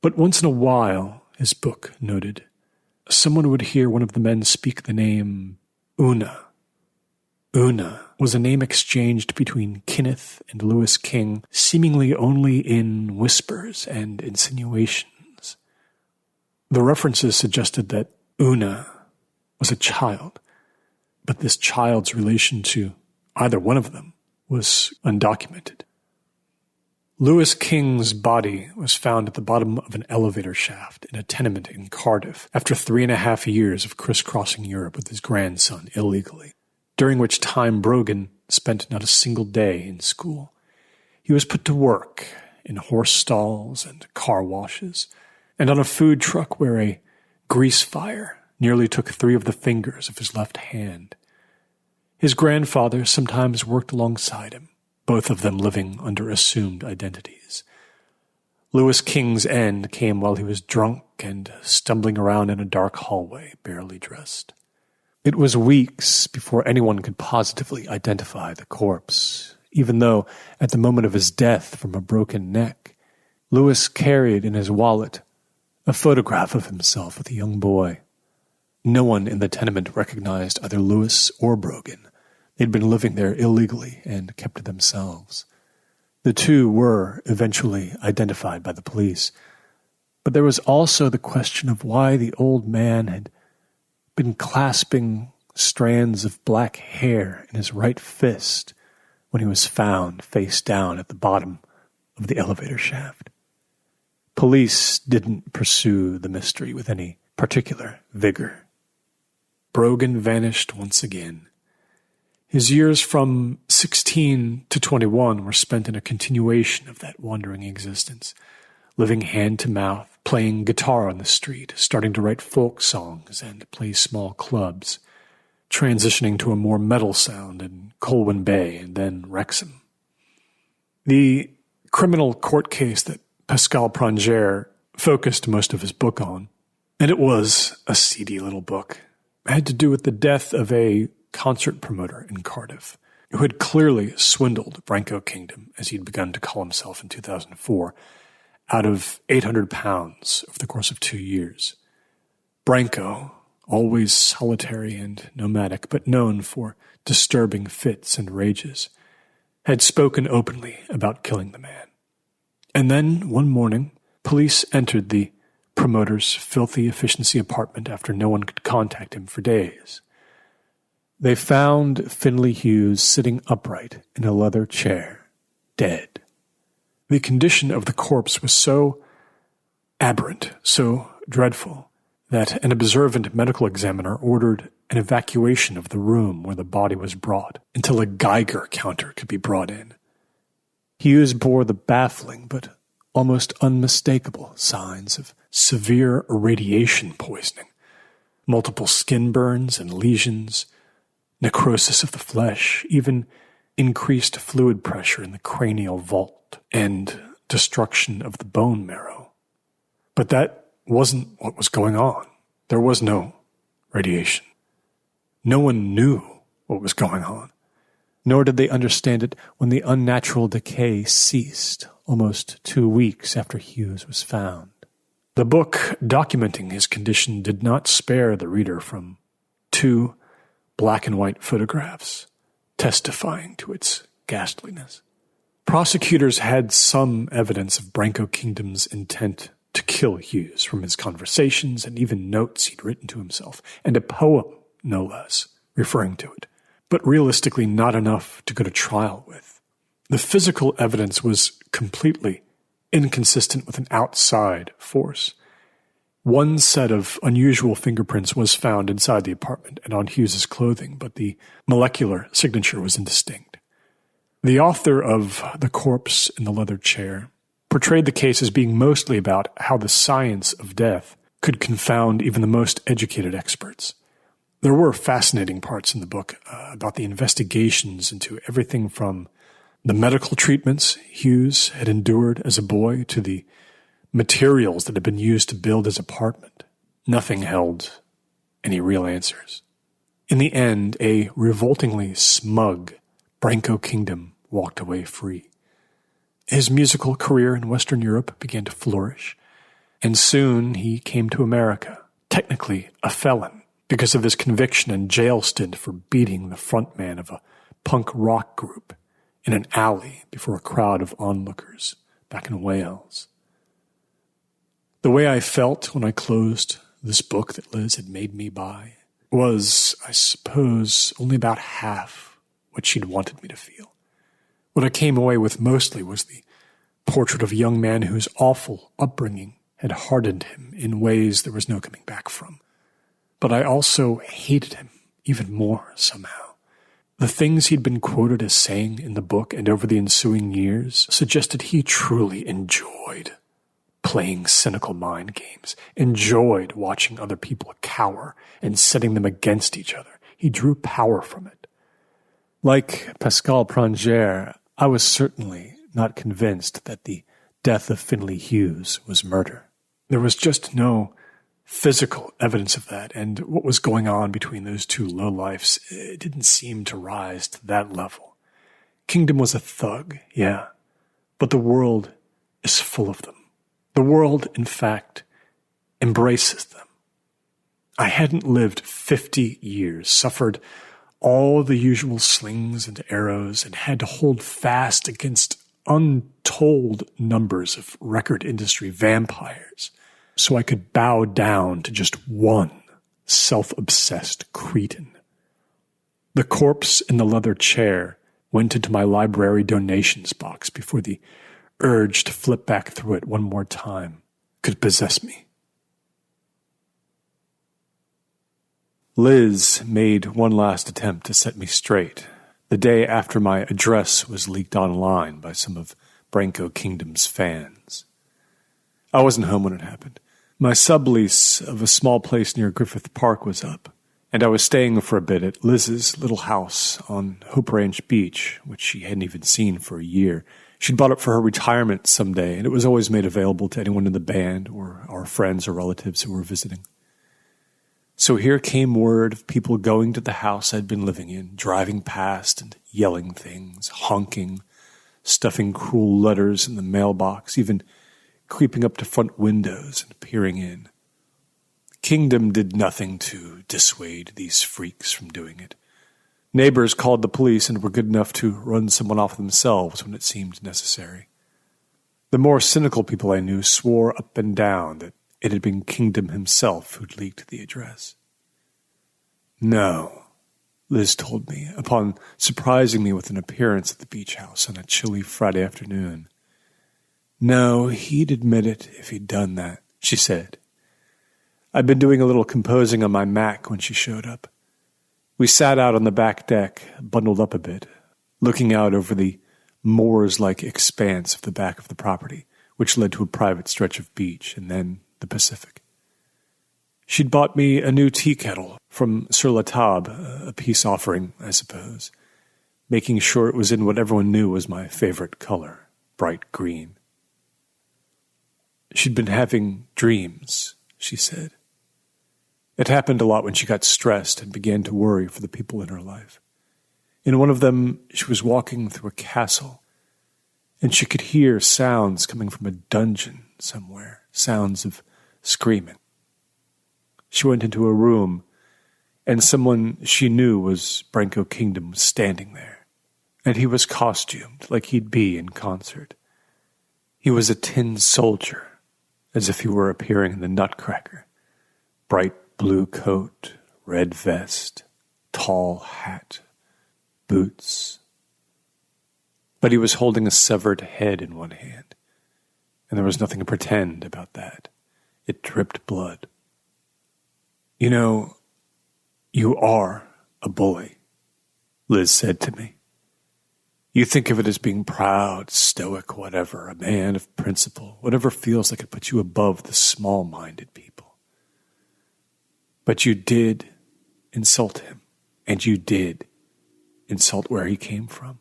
But once in a while, his book noted, someone would hear one of the men speak the name Una. Una was a name exchanged between Kenneth and Lewis King, seemingly only in whispers and insinuations. The references suggested that Una was a child, but this child's relation to either one of them was undocumented. Lewis King's body was found at the bottom of an elevator shaft in a tenement in Cardiff after 3.5 years of crisscrossing Europe with his grandson illegally, during which time Brogan spent not a single day in school. He was put to work in horse stalls and car washes, and on a food truck where a grease fire nearly took 3 of the fingers of his left hand. His grandfather sometimes worked alongside him, both of them living under assumed identities. Lewis King's end came while he was drunk and stumbling around in a dark hallway, barely dressed. It was weeks before anyone could positively identify the corpse, even though, at the moment of his death from a broken neck, Lewis carried in his wallet a photograph of himself with a young boy. No one in the tenement recognized either Lewis or Brogan. They'd been living there illegally and kept to themselves. The two were eventually identified by the police, but there was also the question of why the old man had been clasping strands of black hair in his right fist when he was found face down at the bottom of the elevator shaft. Police didn't pursue the mystery with any particular vigor. Brogan vanished once again. His years from 16 to 21 were spent in a continuation of that wandering existence, living hand to mouth, playing guitar on the street, starting to write folk songs and play small clubs, transitioning to a more metal sound in Colwyn Bay and then Wrexham. The criminal court case that Pascal Pranger focused most of his book on, and it was a seedy little book, had to do with the death of a concert promoter in Cardiff, who had clearly swindled Branco Kingdom, as he'd begun to call himself in 2004, out of £800 over the course of 2 years. Branco, always solitary and nomadic, but known for disturbing fits and rages, had spoken openly about killing the man. And then, one morning, police entered the promoter's filthy efficiency apartment after no one could contact him for days. They found Finley Hughes sitting upright in a leather chair, dead. The condition of the corpse was so aberrant, so dreadful, that an observant medical examiner ordered an evacuation of the room where the body was brought until a Geiger counter could be brought in. Hughes bore the baffling but almost unmistakable signs of severe radiation poisoning, multiple skin burns and lesions, necrosis of the flesh, even increased fluid pressure in the cranial vault, and destruction of the bone marrow. But that wasn't what was going on. There was no radiation. No one knew what was going on, nor did they understand it when the unnatural decay ceased almost 2 weeks after Hughes was found. The book documenting his condition did not spare the reader from 2 black and white photographs testifying to its ghastliness. Prosecutors had some evidence of Branco Kingdom's intent to kill Hughes from his conversations and even notes he'd written to himself, and a poem, no less, referring to it, but realistically not enough to go to trial with. The physical evidence was completely inconsistent with an outside force. One set of unusual fingerprints was found inside the apartment and on Hughes's clothing, but the molecular signature was indistinct. The author of The Corpse in the Leather Chair portrayed the case as being mostly about how the science of death could confound even the most educated experts. There were fascinating parts in the book about the investigations into everything from the medical treatments Hughes had endured as a boy to the materials that had been used to build his apartment. Nothing held any real answers. In the end, a revoltingly smug Branco Kingdom walked away free. His musical career in Western Europe began to flourish, and soon he came to America, technically a felon, because of his conviction and jail stint for beating the frontman of a punk rock group in an alley before a crowd of onlookers back in Wales. The way I felt when I closed this book that Liz had made me buy was, I suppose, only about half what she'd wanted me to feel. What I came away with mostly was the portrait of a young man whose awful upbringing had hardened him in ways there was no coming back from. But I also hated him even more somehow. The things he'd been quoted as saying in the book and over the ensuing years suggested he truly enjoyed playing cynical mind games, enjoyed watching other people cower and setting them against each other. He drew power from it. Like Pascal Prangère, I was certainly not convinced that the death of Finley Hughes was murder. There was just no physical evidence of that, and what was going on between those two lowlifes, it didn't seem to rise to that level. Kingdom was a thug, yeah, but the world is full of them. The world, in fact, embraces them. I hadn't lived 50 years, suffered all the usual slings and arrows, and had to hold fast against untold numbers of record industry vampires so I could bow down to just one self-obsessed cretin. The Corpse in the Leather Chair went into my library donations box before the urge to flip back through it one more time could possess me. Liz made one last attempt to set me straight the day after my address was leaked online by some of Branco Kingdom's fans. I wasn't home when it happened. My sublease of a small place near Griffith Park was up, and I was staying for a bit at Liz's little house on Hope Ranch Beach, which she hadn't even seen for a year. She'd bought it for her retirement someday, and it was always made available to anyone in the band or our friends or relatives who were visiting. So here came word of people going to the house I'd been living in, driving past and yelling things, honking, stuffing cruel letters in the mailbox, even creeping up to front windows and peering in. Kingdom did nothing to dissuade these freaks from doing it. Neighbors called the police and were good enough to run someone off themselves when it seemed necessary. The more cynical people I knew swore up and down that it had been Kingdom himself who'd leaked the address. No, Liz told me, upon surprising me with an appearance at the beach house on a chilly Friday afternoon. No, he'd admit it if he'd done that, she said. I'd been doing a little composing on my Mac when she showed up. We sat out on the back deck, bundled up a bit, looking out over the moors-like expanse of the back of the property, which led to a private stretch of beach and then the Pacific. She'd bought me a new tea kettle from Sur La Table, a peace offering, I suppose, making sure it was in what everyone knew was my favorite color, bright green. She'd been having dreams, she said. It happened a lot when she got stressed and began to worry for the people in her life. In one of them, she was walking through a castle, and she could hear sounds coming from a dungeon somewhere, sounds of screaming. She went into a room, and someone she knew was Branko Kingdom standing there, and he was costumed like he'd be in concert. He was a tin soldier, as if he were appearing in the Nutcracker. Bright blue coat, red vest, tall hat, boots. But he was holding a severed head in one hand, and there was nothing to pretend about that. It dripped blood. "You know, you are a bully," Liz said to me. "You think of it as being proud, stoic, whatever, a man of principle, whatever feels like it puts you above the small-minded people. But you did insult him, and you did insult where he came from.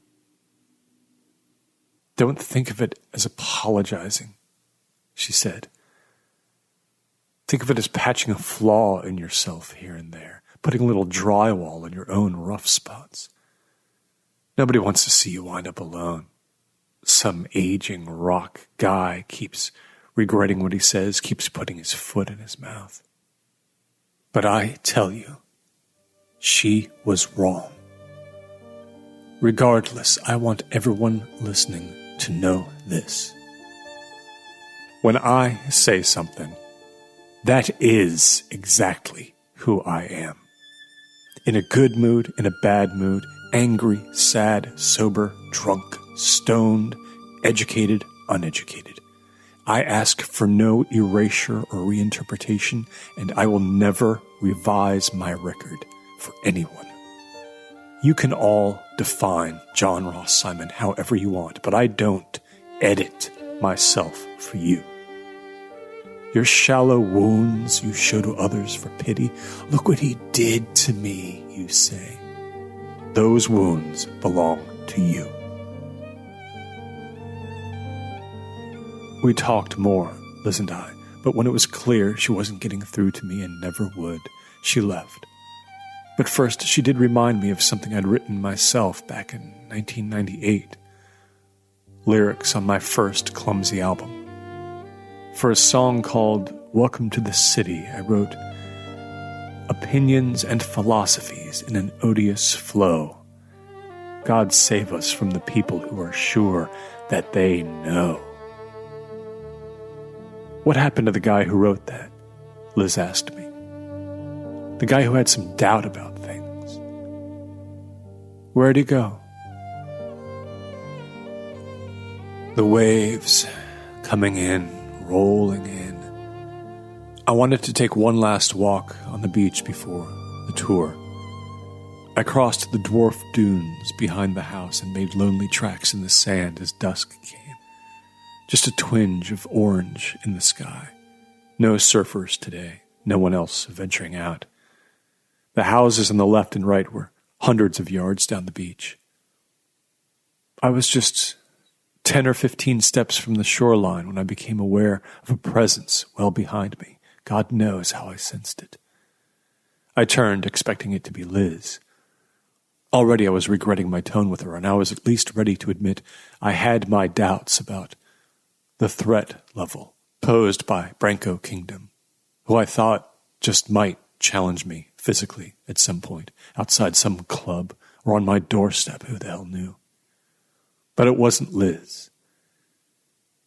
Don't think of it as apologizing," she said. "Think of it as patching a flaw in yourself here and there, putting a little drywall in your own rough spots. Nobody wants to see you wind up alone. Some aging rock guy keeps regretting what he says, keeps putting his foot in his mouth. But I tell you, she was wrong. Regardless, I want everyone listening to know this. When I say something, that is exactly who I am. In a good mood, in a bad mood, angry, sad, sober, drunk, stoned, educated, uneducated. I ask for no erasure or reinterpretation, and I will never revise my record for anyone. You can all define John Ross Simon however you want, but I don't edit myself for you. Your shallow wounds you show to others for pity. Look what he did to me, you say. Those wounds belong to you. We talked more, Liz and I, but when it was clear she wasn't getting through to me and never would, she left. But first, she did remind me of something I'd written myself back in 1998. Lyrics on my first clumsy album. For a song called Welcome to the City, I wrote, "Opinions and philosophies in an odious flow. God save us from the people who are sure that they know." What happened to the guy who wrote that? Liz asked me. The guy who had some doubt about things. Where'd he go? The waves coming in, rolling in. I wanted to take one last walk on the beach before the tour. I crossed the dwarf dunes behind the house and made lonely tracks in the sand as dusk came. Just a twinge of orange in the sky. No surfers today, no one else venturing out. The houses on the left and right were hundreds of yards down the beach. I was just 10 or 15 steps from the shoreline when I became aware of a presence well behind me. God knows how I sensed it. I turned, expecting it to be Liz. Already I was regretting my tone with her, and I was at least ready to admit I had my doubts about the threat level posed by Branko Kingdom, who I thought just might challenge me physically at some point, outside some club or on my doorstep, who the hell knew. But it wasn't Liz.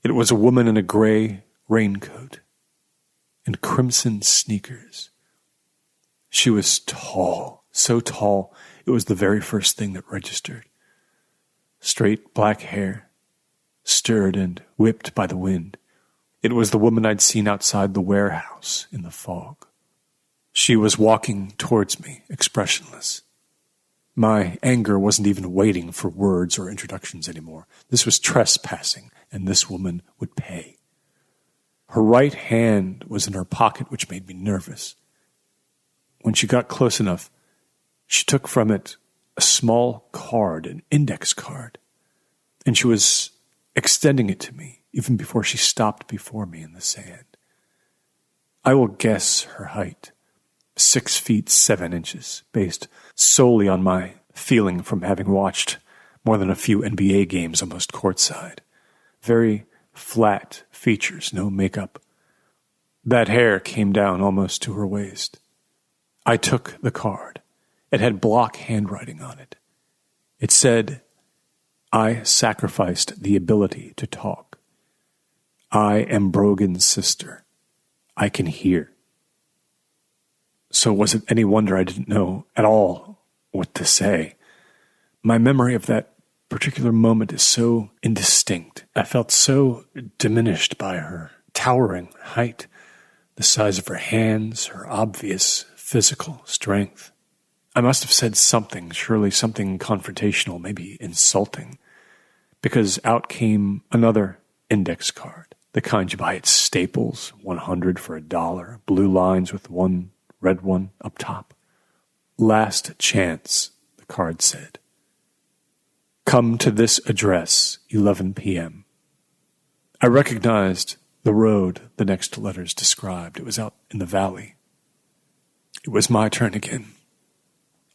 It was a woman in a gray raincoat and crimson sneakers. She was tall, so tall it was the very first thing that registered. Straight black hair, stirred and whipped by the wind. It was the woman I'd seen outside the warehouse in the fog. She was walking towards me, expressionless, My anger wasn't even waiting for words or introductions anymore. This was trespassing, and this woman would pay. Her right hand was in her pocket, which made me nervous. When she got close enough, she took from it a small card, an index card, and she was extending it to me even before she stopped before me in the sand. I will guess her height, 6 feet 7 inches, based solely on my feeling from having watched more than a few NBA games almost courtside. Very flat features, no makeup. That hair came down almost to her waist. I took the card. It had block handwriting on it. It said, "I sacrificed the ability to talk. I am Brogan's sister. I can hear." So was it any wonder I didn't know at all what to say? My memory of that particular moment is so indistinct. I felt so diminished by her towering height, the size of her hands, her obvious physical strength. I must have said something, surely something confrontational, maybe insulting, because out came another index card, the kind you buy at Staples, 100 for $1, blue lines with one red one up top. "Last chance," the card said. "Come to this address, 11 p.m. I recognized the road the next letters described. It was out in the valley. It was my turn again.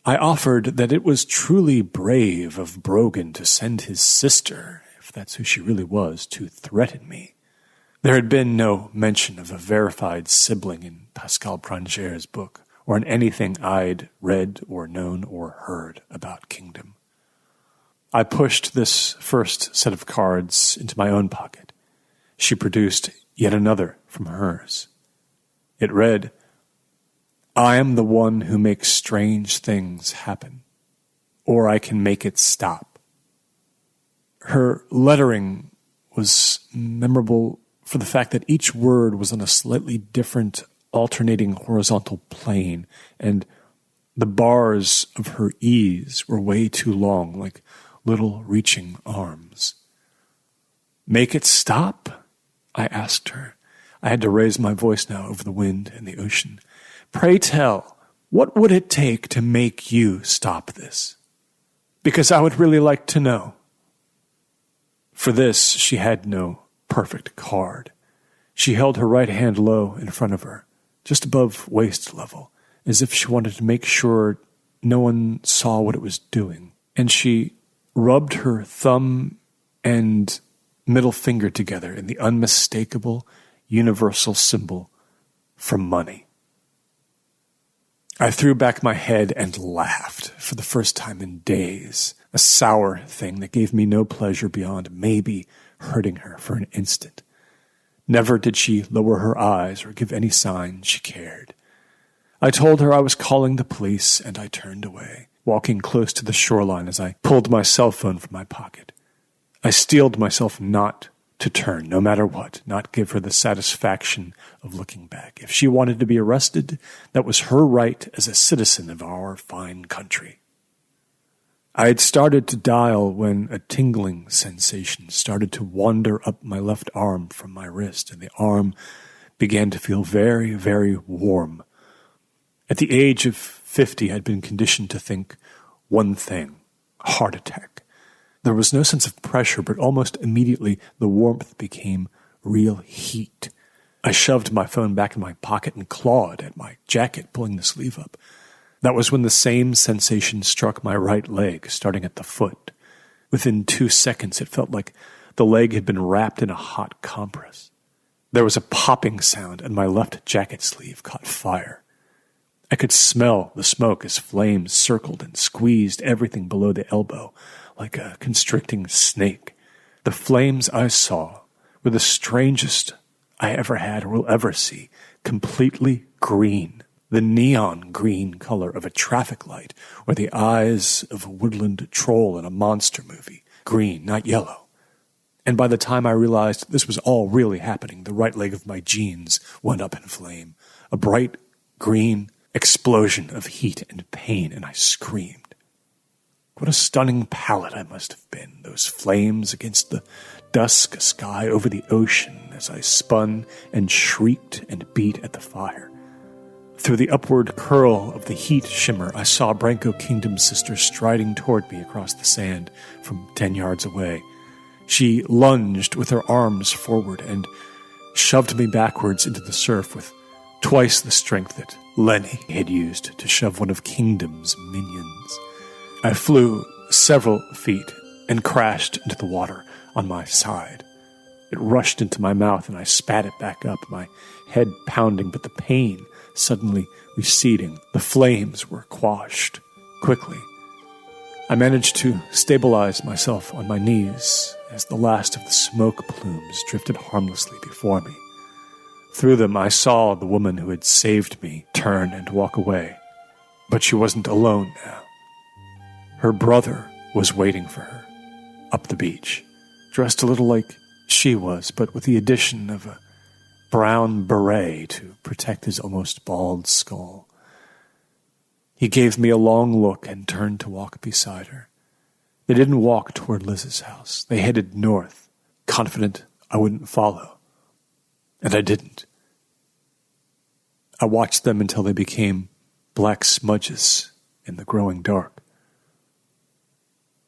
I offered that it was truly brave of Brogan to send his sister, if that's who she really was, to threaten me. There had been no mention of a verified sibling in Pascal Pranger's book, or in anything I'd read or known or heard about Kingdom. I pushed this first set of cards into my own pocket. She produced yet another from hers. It read, "I am the one who makes strange things happen, or I can make it stop." Her lettering was memorable for the fact that each word was on a slightly different alternating horizontal plane, and the bars of her E's were way too long, like little reaching arms. "Make it stop?" I asked her. I had to raise my voice now over the wind and the ocean. "Pray tell, what would it take to make you stop this? Because I would really like to know." For this, she had no perfect card. She held her right hand low in front of her, just above waist level, as if she wanted to make sure no one saw what it was doing. And she rubbed her thumb and middle finger together in the unmistakable, universal symbol for money. I threw back my head and laughed for the first time in days, a sour thing that gave me no pleasure beyond maybe hurting her for an instant. Never did she lower her eyes or give any sign she cared. I told her I was calling the police, and I turned away, walking close to the shoreline as I pulled my cell phone from my pocket. I steeled myself not to turn, no matter what, not give her the satisfaction of looking back. If she wanted to be arrested, that was her right as a citizen of our fine country. I had started to dial when a tingling sensation started to wander up my left arm from my wrist, and the arm began to feel very, very warm. At the age of 50, I'd been conditioned to think one thing: heart attack. There was no sense of pressure, but almost immediately the warmth became real heat. I shoved my phone back in my pocket and clawed at my jacket, pulling the sleeve up. That was when the same sensation struck my right leg, starting at the foot. Within 2 seconds, it felt like the leg had been wrapped in a hot compress. There was a popping sound, and my left jacket sleeve caught fire. I could smell the smoke as flames circled and squeezed everything below the elbow, like a constricting snake. The flames I saw were the strangest I ever had or will ever see, completely green. The neon green color of a traffic light, or the eyes of a woodland troll in a monster movie. Green, not yellow. And by the time I realized this was all really happening, the right leg of my jeans went up in flame. A bright green explosion of heat and pain, and I screamed. What a stunning palette I must have been, those flames against the dusk sky over the ocean as I spun and shrieked and beat at the fire. Through the upward curl of the heat shimmer, I saw Branko Kingdom's sister striding toward me across the sand from 10 yards away. She lunged with her arms forward and shoved me backwards into the surf with twice the strength that Lenny had used to shove one of Kingdom's minions. I flew several feet and crashed into the water on my side. It rushed into my mouth and I spat it back up, my head pounding, but the pain suddenly receding. The flames were quashed quickly. I managed to stabilize myself on my knees as the last of the smoke plumes drifted harmlessly before me. Through them I saw the woman who had saved me turn and walk away. But she wasn't alone now. Her brother was waiting for her, up the beach, dressed a little like she was, but with the addition of a brown beret to protect his almost bald skull. He gave me a long look and turned to walk beside her. They didn't walk toward Liz's house. They headed north, confident I wouldn't follow. And I didn't. I watched them until they became black smudges in the growing dark.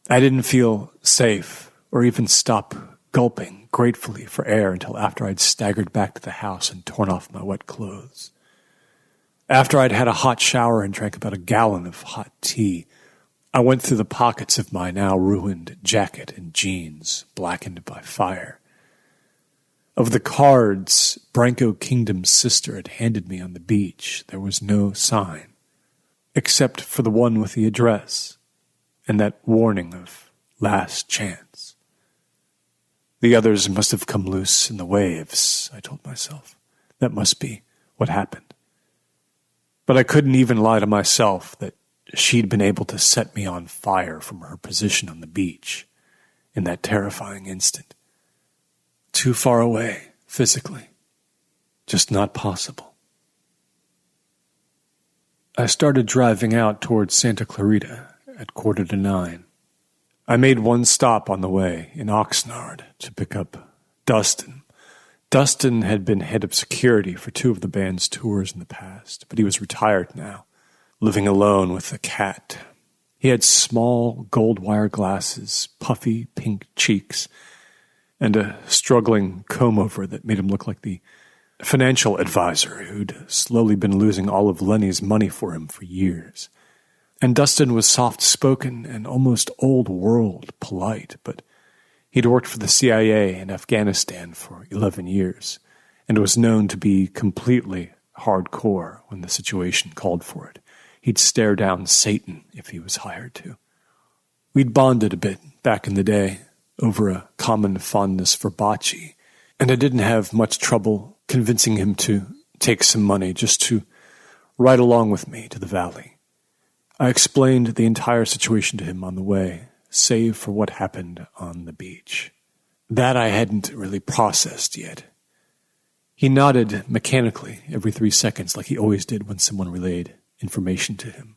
I didn't feel safe or even stop gulping gratefully for air until after I'd staggered back to the house and torn off my wet clothes. After I'd had a hot shower and drank about a gallon of hot tea, I went through the pockets of my now ruined jacket and jeans, blackened by fire. Of the cards Branko Kingdom's sister had handed me on the beach, there was no sign, except for the one with the address and that warning of last chance. The others must have come loose in the waves, I told myself. That must be what happened. But I couldn't even lie to myself that she'd been able to set me on fire from her position on the beach in that terrifying instant. Too far away, physically. Just not possible. I started driving out towards Santa Clarita at 8:45. I made one stop on the way in Oxnard to pick up Dustin. Dustin had been head of security for 2 of the band's tours in the past, but he was retired now, living alone with a cat. He had small gold wire glasses, puffy pink cheeks, and a struggling comb-over that made him look like the financial advisor who'd slowly been losing all of Lenny's money for him for years. And Dustin was soft-spoken and almost old-world polite, but he'd worked for the CIA in Afghanistan for 11 years and was known to be completely hardcore when the situation called for it. He'd stare down Satan if he was hired to. We'd bonded a bit back in the day over a common fondness for bocce, and I didn't have much trouble convincing him to take some money just to ride along with me to the valley. I explained the entire situation to him on the way, save for what happened on the beach. That I hadn't really processed yet. He nodded mechanically every 3 seconds like he always did when someone relayed information to him,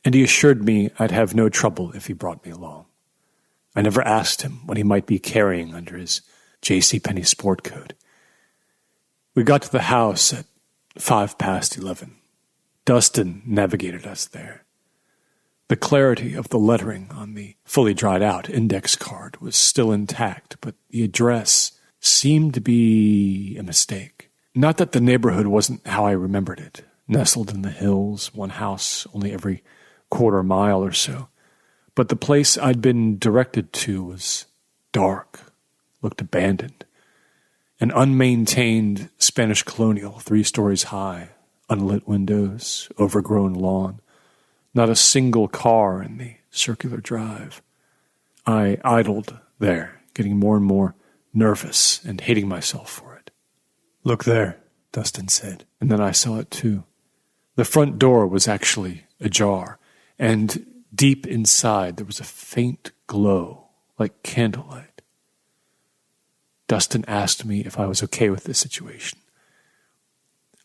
and he assured me I'd have no trouble if he brought me along. I never asked him what he might be carrying under his JCPenney sport coat. We got to the house at 11:05. Dustin navigated us there. The clarity of the lettering on the fully dried-out index card was still intact, but the address seemed to be a mistake. Not that the neighborhood wasn't how I remembered it, nestled in the hills, one house only every quarter mile or so, but the place I'd been directed to was dark, looked abandoned. An unmaintained Spanish colonial 3 stories high, unlit windows, overgrown lawn. Not a single car in the circular drive. I idled there, getting more and more nervous and hating myself for it. "Look there," Dustin said, and then I saw it too. The front door was actually ajar, and deep inside there was a faint glow, like candlelight. Dustin asked me if I was okay with the situation.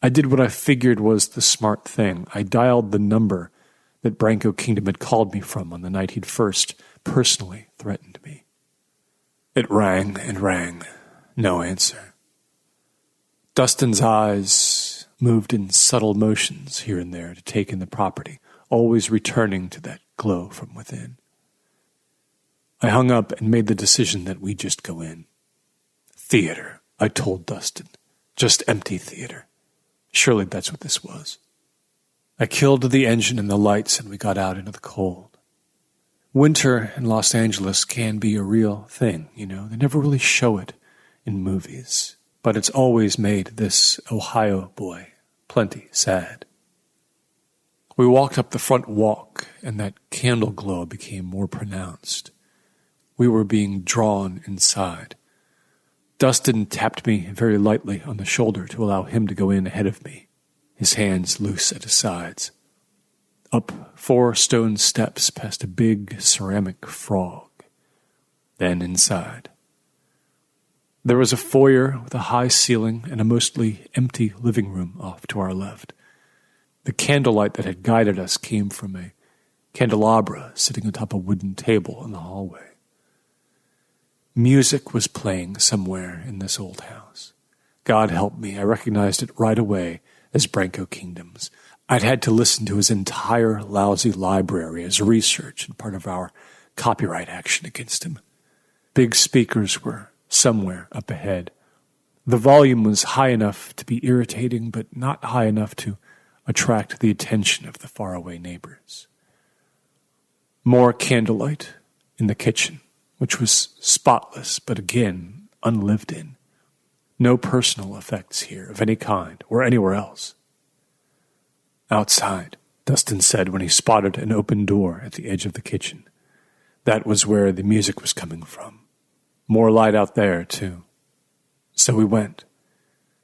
I did what I figured was the smart thing. I dialed the number that Branko Kingdom had called me from on the night he'd first personally threatened me. It rang and rang. No answer. Dustin's eyes moved in subtle motions here and there to take in the property, always returning to that glow from within. I hung up and made the decision that we just go in. Theater, I told Dustin. Just empty theater. Surely that's what this was. I killed the engine and the lights and we got out into the cold. Winter in Los Angeles can be a real thing, you know. They never really show it in movies, but it's always made this Ohio boy plenty sad. We walked up the front walk and that candle glow became more pronounced. We were being drawn inside. Dustin tapped me very lightly on the shoulder to allow him to go in ahead of me, his hands loose at his sides. Up 4 stone steps past a big ceramic frog. Then inside. There was a foyer with a high ceiling and a mostly empty living room off to our left. The candlelight that had guided us came from a candelabra sitting atop a wooden table in the hallway. Music was playing somewhere in this old house. God help me, I recognized it right away as Branko Kingdom's. I'd had to listen to his entire lousy library as research and part of our copyright action against him. Big speakers were somewhere up ahead. The volume was high enough to be irritating, but not high enough to attract the attention of the faraway neighbors. More candlelight in the kitchen, which was spotless, but again, unlived in. No personal effects here of any kind or anywhere else. Outside, Dustin said when he spotted an open door at the edge of the kitchen. That was where the music was coming from. More light out there, too. So we went.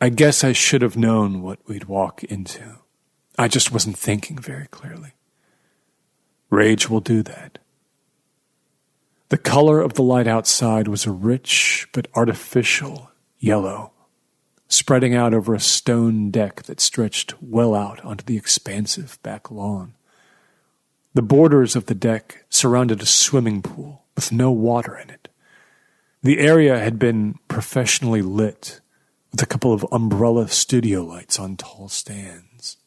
I guess I should have known what we'd walk into. I just wasn't thinking very clearly. Rage will do that. The color of the light outside was a rich but artificial yellow, spreading out over a stone deck that stretched well out onto the expansive back lawn. The borders of the deck surrounded a swimming pool with no water in it. The area had been professionally lit with a couple of umbrella studio lights on tall stands.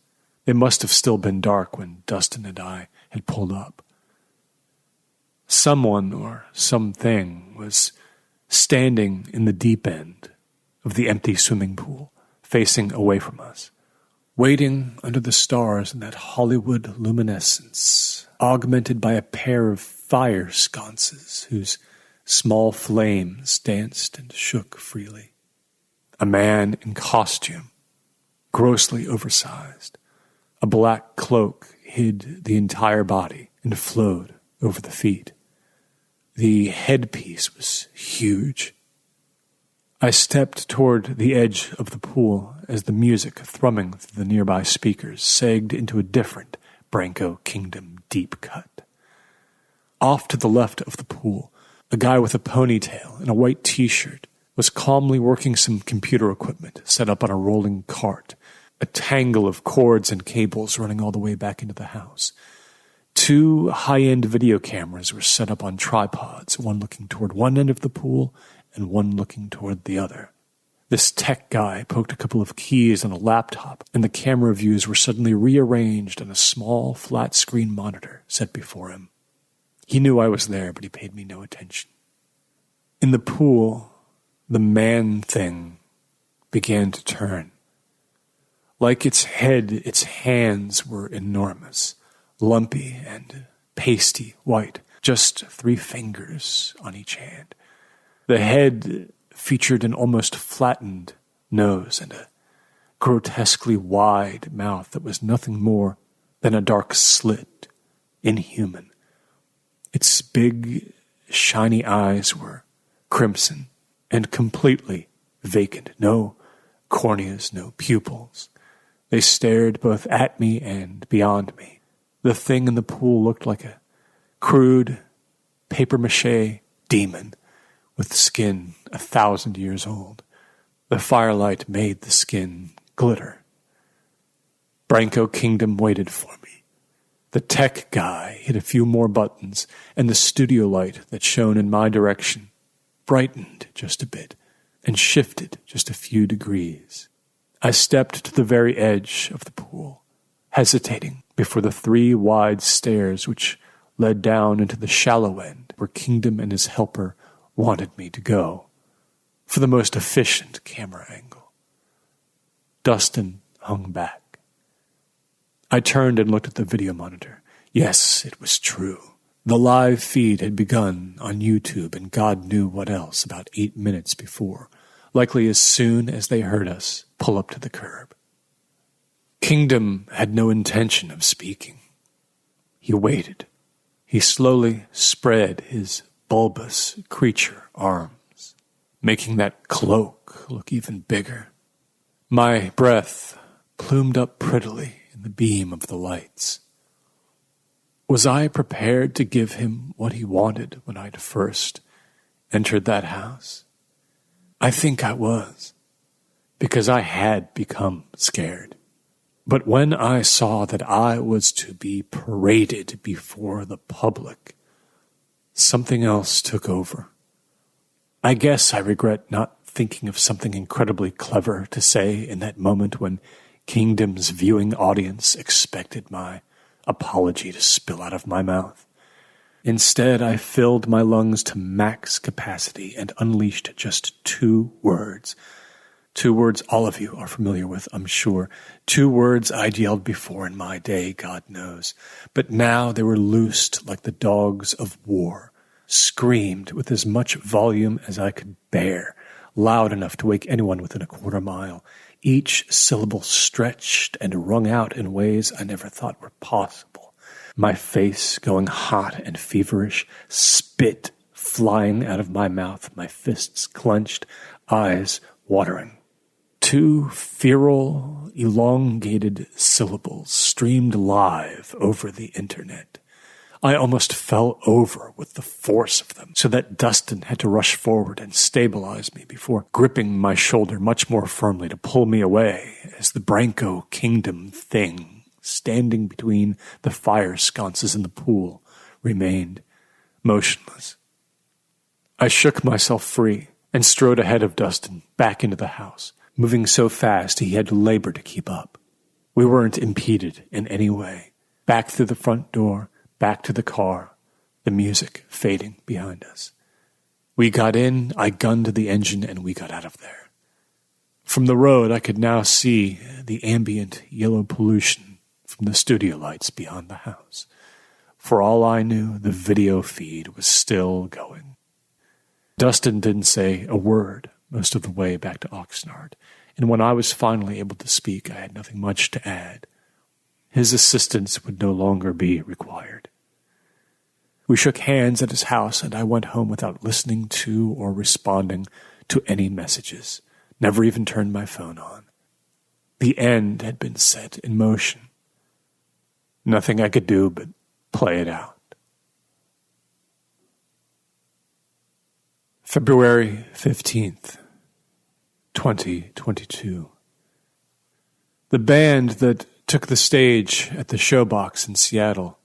It must have still been dark when Dustin and I had pulled up. Someone or something was standing in the deep end of the empty swimming pool, facing away from us, waiting under the stars in that Hollywood luminescence, augmented by a pair of fire sconces whose small flames danced and shook freely. A man in costume, grossly oversized. A black cloak hid the entire body and flowed over the feet. The headpiece was huge. I stepped toward the edge of the pool as the music thrumming through the nearby speakers sagged into a different Branko Kingdom deep cut. Off to the left of the pool, a guy with a ponytail and a white t-shirt was calmly working some computer equipment set up on a rolling cart, a tangle of cords and cables running all the way back into the house. 2 high-end video cameras were set up on tripods, one looking toward one end of the pool and one looking toward the other. This tech guy poked a couple of keys on a laptop, and the camera views were suddenly rearranged on a small, flat-screen monitor set before him. He knew I was there, but he paid me no attention. In the pool, the man thing began to turn. Like its head, its hands were enormous, lumpy and pasty white, just 3 fingers on each hand. The head featured an almost flattened nose and a grotesquely wide mouth that was nothing more than a dark slit, inhuman. Its big, shiny eyes were crimson and completely vacant. No corneas, no pupils. They stared both at me and beyond me. The thing in the pool looked like a crude, papier-mâché demon with skin 1,000 years old. The firelight made the skin glitter. Branko Kingdom waited for me. The tech guy hit a few more buttons, and the studio light that shone in my direction brightened just a bit and shifted just a few degrees. I stepped to the very edge of the pool, hesitating before the 3 wide stairs which led down into the shallow end where Kingdom and his helper wanted me to go, for the most efficient camera angle. Dustin hung back. I turned and looked at the video monitor. Yes, it was true. The live feed had begun on YouTube and God knew what else about 8 minutes before, likely as soon as they heard us pull up to the curb. Kingdom had no intention of speaking. He waited. He slowly spread his bulbous creature arms, making that cloak look even bigger. My breath plumed up prettily in the beam of the lights. Was I prepared to give him what he wanted when I'd first entered that house? I think I was, because I had become scared. But when I saw that I was to be paraded before the public, something else took over. I guess I regret not thinking of something incredibly clever to say in that moment when Kingdom's viewing audience expected my apology to spill out of my mouth. Instead, I filled my lungs to max capacity and unleashed just 2 words. 2 words all of you are familiar with, I'm sure. 2 words I'd yelled before in my day, God knows. But now they were loosed like the dogs of war, screamed with as much volume as I could bear, loud enough to wake anyone within a quarter mile, each syllable stretched and wrung out in ways I never thought were possible. My face going hot and feverish, spit flying out of my mouth, my fists clenched, eyes watering. 2 feral, elongated syllables streamed live over the internet. I almost fell over with the force of them, so that Dustin had to rush forward and stabilize me before gripping my shoulder much more firmly to pull me away as the Branco Kingdom thing, standing between the fire sconces in the pool, remained motionless. I shook myself free and strode ahead of Dustin back into the house, moving so fast he had to labor to keep up. We weren't impeded in any way. Back through the front door, back to the car, the music fading behind us. We got in, I gunned the engine, and we got out of there. From the road, I could now see the ambient yellow pollution from the studio lights beyond the house. For all I knew, the video feed was still going. Dustin didn't say a word most of the way back to Oxnard, and when I was finally able to speak, I had nothing much to add. His assistance would no longer be required. We shook hands at his house, and I went home without listening to or responding to any messages, never even turned my phone on. The end had been set in motion. Nothing I could do but play it out. February 15th, 2022. The band that took the stage at the Showbox in Seattle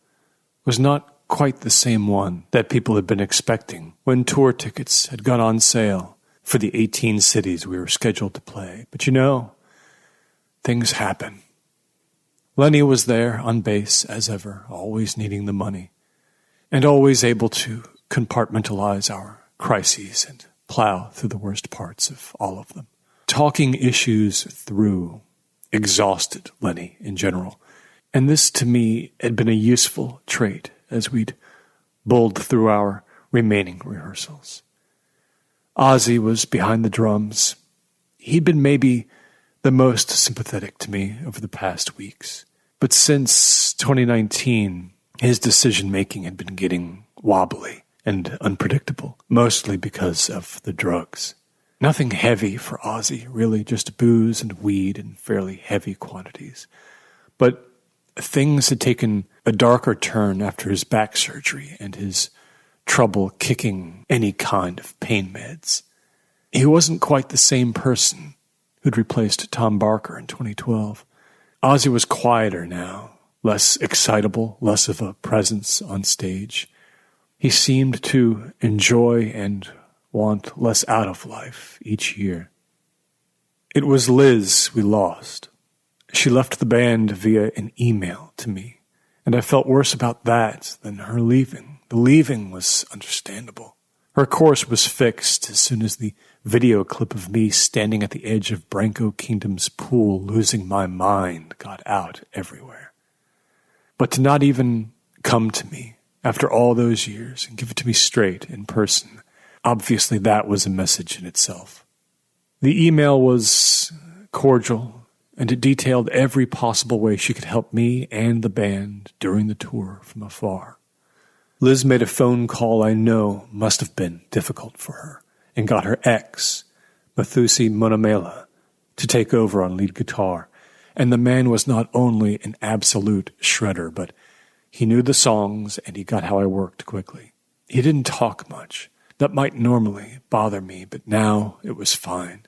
was not quite the same one that people had been expecting when tour tickets had gone on sale for the 18 cities we were scheduled to play. But things happen. Lenny was there on bass as ever, always needing the money, and always able to compartmentalize our crises and plow through the worst parts of all of them. Talking issues through exhausted Lenny in general, and this to me had been a useful trait as we'd bowled through our remaining rehearsals. Ozzy was behind the drums. He'd been maybe the most sympathetic to me over the past weeks, but since 2019, his decision-making had been getting wobbly and unpredictable, mostly because of the drugs. Nothing heavy for Ozzy, really, just booze and weed in fairly heavy quantities. But things had taken a darker turn after his back surgery and his trouble kicking any kind of pain meds. He wasn't quite the same person who'd replaced Tom Barker in 2012. Ozzy was quieter now, less excitable, less of a presence on stage. He seemed to enjoy and want less out of life each year. It was Liz we lost. She left the band via an email to me, and I felt worse about that than her leaving. The leaving was understandable. Her course was fixed as soon as the video clip of me standing at the edge of Branco Kingdom's pool losing my mind got out everywhere. But to not even come to me after all those years and give it to me straight in person, obviously that was a message in itself. The email was cordial, and it detailed every possible way she could help me and the band during the tour from afar. Liz made a phone call I know must have been difficult for her, and got her ex, Mathusi Monamela, to take over on lead guitar. And the man was not only an absolute shredder, but he knew the songs and he got how I worked quickly. He didn't talk much. That might normally bother me, but now it was fine.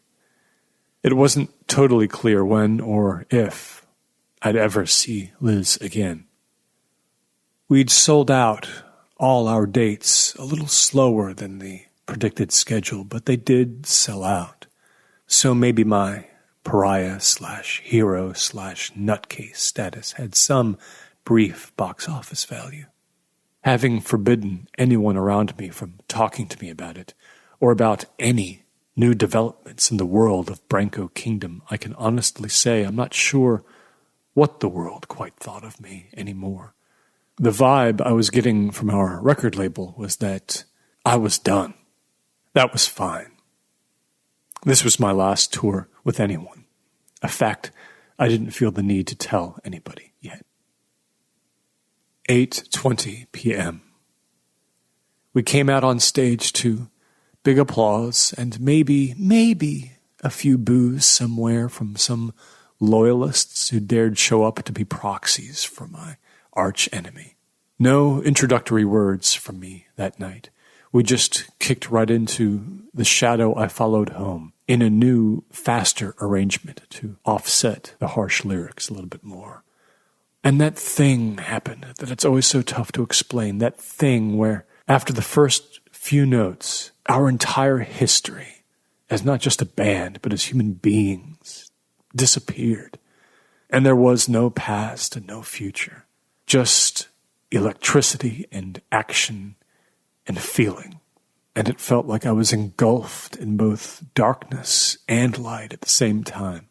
It wasn't totally clear when or if I'd ever see Liz again. We'd sold out all our dates a little slower than the predicted schedule, but they did sell out. So maybe my pariah/hero/nutcase status had some brief box office value. Having forbidden anyone around me from talking to me about it, or about any new developments in the world of Branco Kingdom, I can honestly say I'm not sure what the world quite thought of me anymore. The vibe I was getting from our record label was that I was done. That was fine. This was my last tour with anyone, a fact I didn't feel the need to tell anybody yet. 8:20 p.m. We came out on stage to big applause and maybe a few boos somewhere from some loyalists who dared show up to be proxies for my arch enemy. No introductory words from me that night. We just kicked right into The Shadow I Followed Home in a new, faster arrangement to offset the harsh lyrics a little bit more. And that thing happened that it's always so tough to explain, that thing where after the first few notes, our entire history, as not just a band, but as human beings, disappeared. And there was no past and no future, just electricity and action and feeling. And it felt like I was engulfed in both darkness and light at the same time.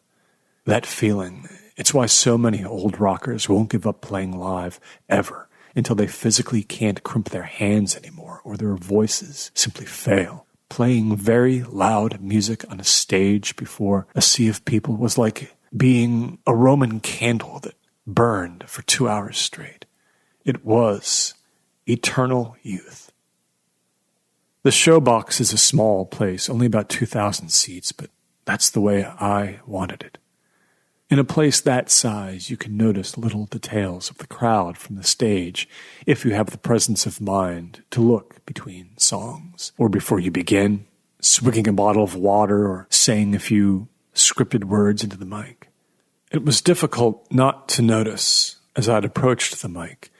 That feeling, it's why so many old rockers won't give up playing live ever until they physically can't crimp their hands anymore or their voices simply fail. Playing very loud music on a stage before a sea of people was like being a Roman candle that burned for 2 hours straight. It was eternal youth. The Showbox is a small place, only about 2,000 seats, but that's the way I wanted it. In a place that size, you can notice little details of the crowd from the stage if you have the presence of mind to look between songs, or before you begin, swigging a bottle of water or saying a few scripted words into the mic. It was difficult not to notice, as I'd approached the mic,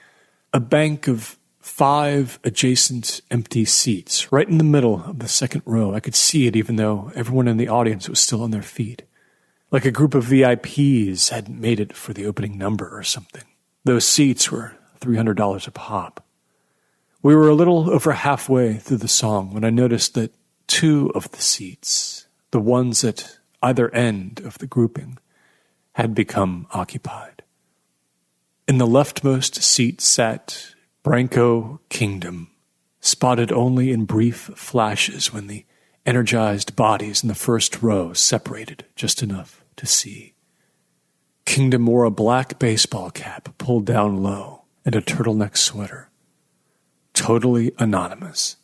a bank of 5 adjacent empty seats right in the middle of the second row. I could see it even though everyone in the audience was still on their feet. Like a group of VIPs hadn't made it for the opening number or something. Those seats were $300 a pop. We were a little over halfway through the song when I noticed that 2 of the seats, the ones at either end of the grouping, had become occupied. In the leftmost seat sat Branco Kingdom, spotted only in brief flashes when the energized bodies in the first row separated just enough to see. Kingdom wore a black baseball cap pulled down low and a turtleneck sweater. Totally anonymous.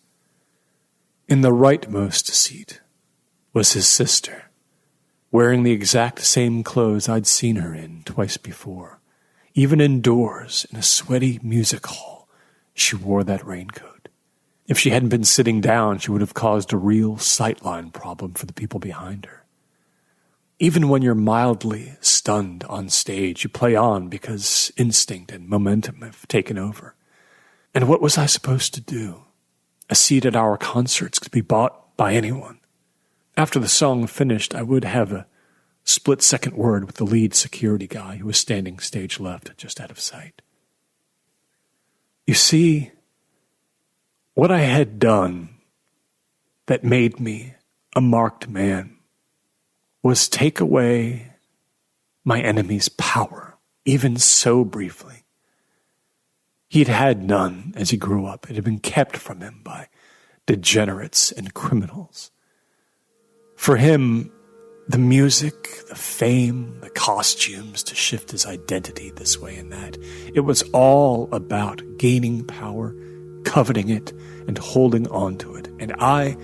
In the rightmost seat was his sister, wearing the exact same clothes I'd seen her in twice before. Even indoors in a sweaty music hall, she wore that raincoat. If she hadn't been sitting down, she would have caused a real sightline problem for the people behind her. Even when you're mildly stunned on stage. You play on because instinct and momentum have taken over. And what was I supposed to do? A seat at our concerts could be bought by anyone. After the song finished, I would have a split-second word with the lead security guy who was standing stage left, just out of sight. You see, what I had done that made me a marked man was take away my enemy's power, even so briefly. He'd had none as he grew up. It had been kept from him by degenerates and criminals. For him, the music, the fame, the costumes to shift his identity this way and that, it was all about gaining power, coveting it, and holding on to it. And I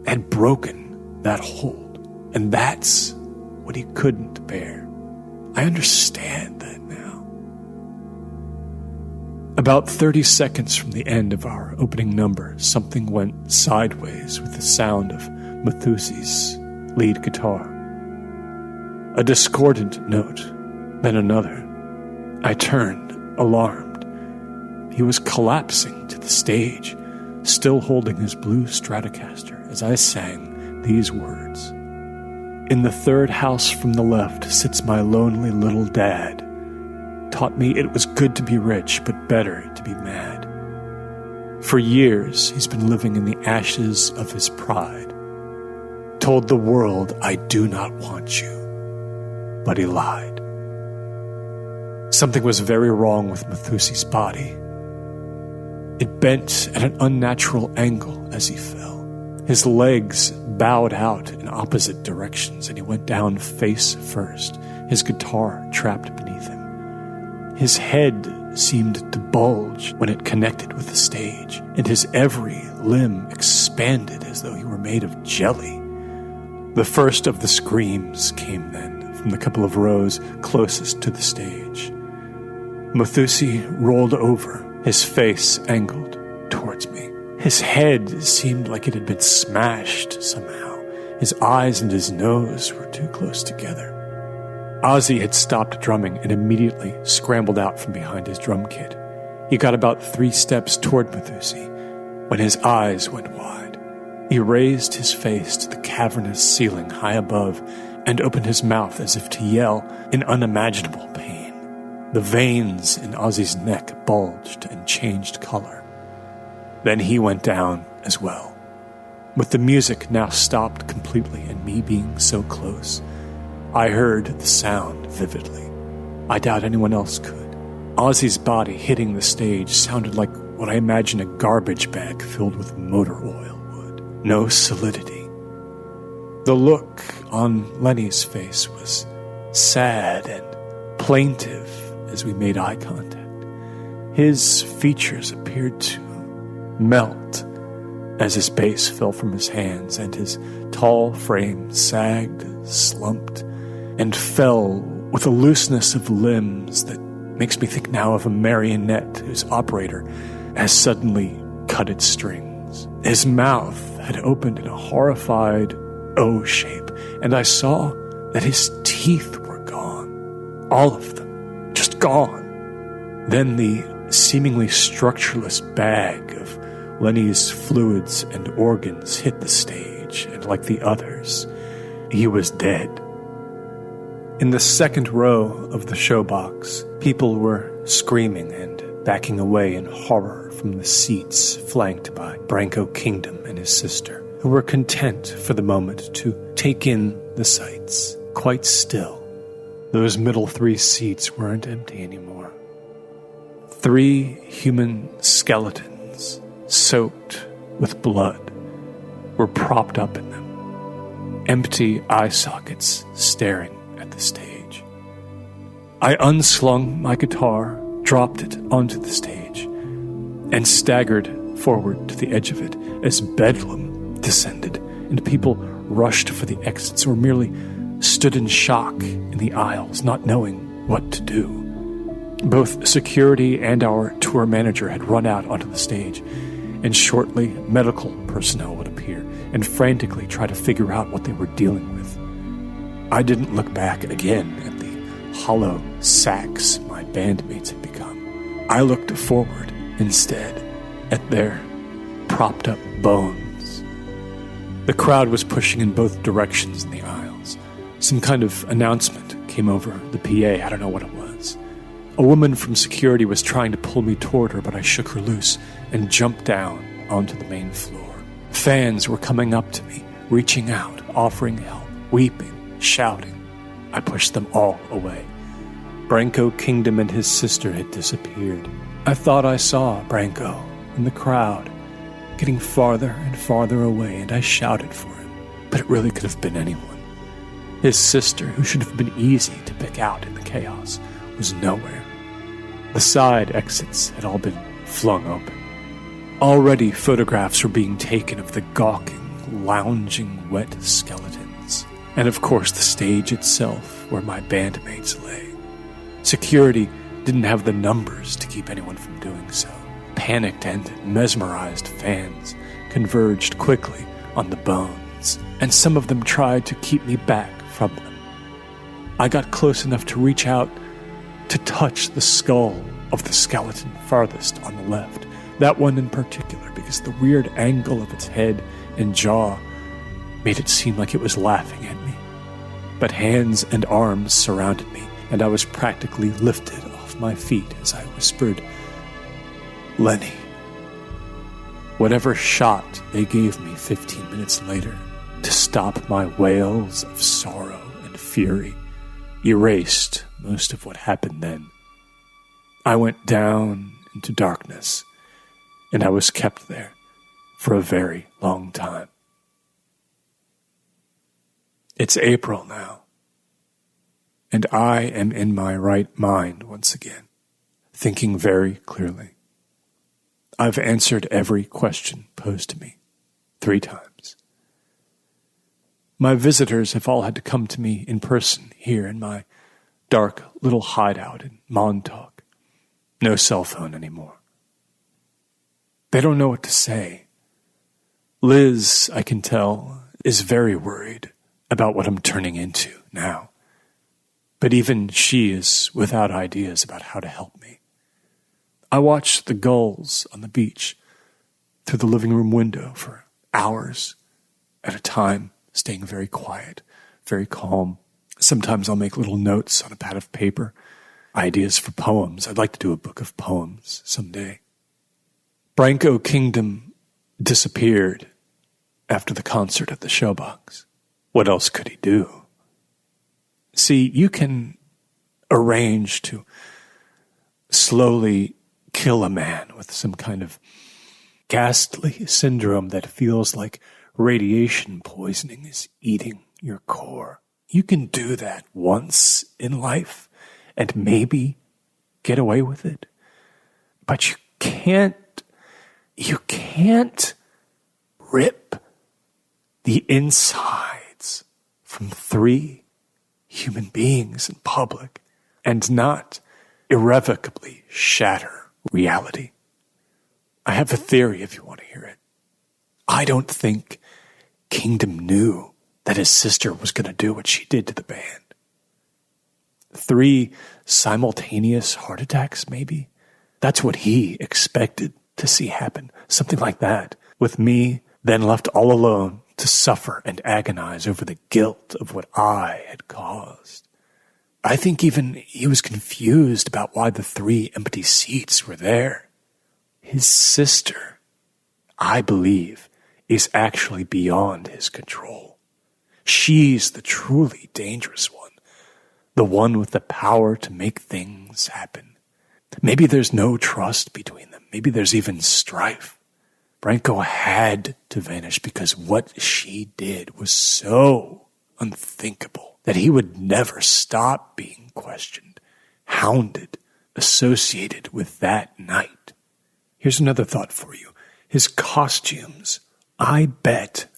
had broken that hold, and that's what he couldn't bear. I understand that now. About 30 seconds from the end of our opening number, something went sideways with the sound of Mathusi's lead guitar. A discordant note, then another. I turned, alarmed. He was collapsing to the stage, still holding his blue Stratocaster as I sang these words. In the third house from the left sits my lonely little dad. Taught me it was good to be rich, but better to be mad. For years, he's been living in the ashes of his pride. Told the world, I do not want you. But he lied. Something was very wrong with Mathusi's body. It bent at an unnatural angle as he fell. His legs bowed out in opposite directions, and he went down face first, his guitar trapped beneath him. His head seemed to bulge when it connected with the stage, and his every limb expanded as though he were made of jelly. The first of the screams came then from the couple of rows closest to the stage. Mathusi rolled over, his face angled towards me. His head seemed like it had been smashed somehow. His eyes and his nose were too close together. Ozzy had stopped drumming and immediately scrambled out from behind his drum kit. He got about 3 steps toward Mathusi when his eyes went wide. He raised his face to the cavernous ceiling high above and opened his mouth as if to yell in unimaginable pain. The veins in Ozzy's neck bulged and changed color. Then he went down as well. With the music now stopped completely and me being so close, I heard the sound vividly. I doubt anyone else could. Ozzy's body hitting the stage sounded like what I imagine a garbage bag filled with motor oil would. No solidity. The look on Lenny's face was sad and plaintive as we made eye contact. His features appeared to melt as his bass fell from his hands and his tall frame sagged, slumped, and fell with a looseness of limbs that makes me think now of a marionette whose operator has suddenly cut its strings. His mouth had opened in a horrified O shape, and I saw that his teeth were gone. All of them. Just gone. Then the seemingly structureless bag of Lenny's fluids and organs hit the stage, and like the others, he was dead. In the second row of the showbox, people were screaming and backing away in horror from the seats flanked by Branko Kingdom and his sister, who were content for the moment to take in the sights, quite still. Those middle 3 seats weren't empty anymore. 3 human skeletons, soaked with blood, were propped up in them, empty eye sockets staring at the stage. I unslung my guitar, dropped it onto the stage, and staggered forward to the edge of it as bedlam descended, and people rushed for the exits or merely stood in shock in the aisles, not knowing what to do. Both security and our tour manager had run out onto the stage, and shortly medical personnel would appear and frantically try to figure out what they were dealing with. I didn't look back again at the hollow sacks my bandmates had become. I looked forward instead at their propped up bones. The crowd was pushing in both directions in the aisles. Some kind of announcement came over the PA. I don't know what it was. A woman from security was trying to pull me toward her, but I shook her loose and jumped down onto the main floor. Fans were coming up to me, reaching out, offering help, weeping, shouting. I pushed them all away. Branko Kingdom and his sister had disappeared. I thought I saw Branko in the crowd, getting farther and farther away, and I shouted for him, but it really could have been anyone. His sister, who should have been easy to pick out in the chaos, was nowhere. The side exits had all been flung open. Already photographs were being taken of the gawking, lounging, wet skeletons, and of course the stage itself where my bandmates lay. Security didn't have the numbers to keep anyone from doing so. Panicked and mesmerized fans converged quickly on the bones, and some of them tried to keep me back from them. I got close enough to reach out to touch the skull of the skeleton farthest on the left, that one in particular, because the weird angle of its head and jaw made it seem like it was laughing at me. But hands and arms surrounded me, and I was practically lifted off my feet as I whispered, "Lenny." Whatever shot they gave me 15 minutes later to stop my wails of sorrow and fury erased most of what happened then. I went down into darkness, and I was kept there for a very long time. It's April now, and I am in my right mind once again, thinking very clearly. I've answered every question posed to me 3 times. My visitors have all had to come to me in person here in my dark little hideout in Montauk. No cell phone anymore. They don't know what to say. Liz, I can tell, is very worried about what I'm turning into now. But even she is without ideas about how to help me. I watch the gulls on the beach through the living room window for hours at a time, staying very quiet, very calm. Sometimes I'll make little notes on a pad of paper, ideas for poems. I'd like to do a book of poems someday. Branko Kingdom disappeared after the concert at the Showbox. What else could he do? See, you can arrange to slowly kill a man with some kind of ghastly syndrome that feels like radiation poisoning is eating your core. You can do that once in life and maybe get away with it. But you can't rip the insides from 3 human beings in public and not irrevocably shatter reality. I have a theory if you want to hear it. I don't think Kingdom knew that his sister was going to do what she did to the band. 3 simultaneous heart attacks, maybe? That's what he expected to see happen. Something like that. With me then left all alone to suffer and agonize over the guilt of what I had caused. I think even he was confused about why the 3 empty seats were there. His sister, I believe, is actually beyond his control. She's the truly dangerous one, the one with the power to make things happen. Maybe there's no trust between them. Maybe there's even strife. Branko had to vanish because what she did was so unthinkable that he would never stop being questioned, hounded, associated with that night. Here's another thought for you. His costumes, I bet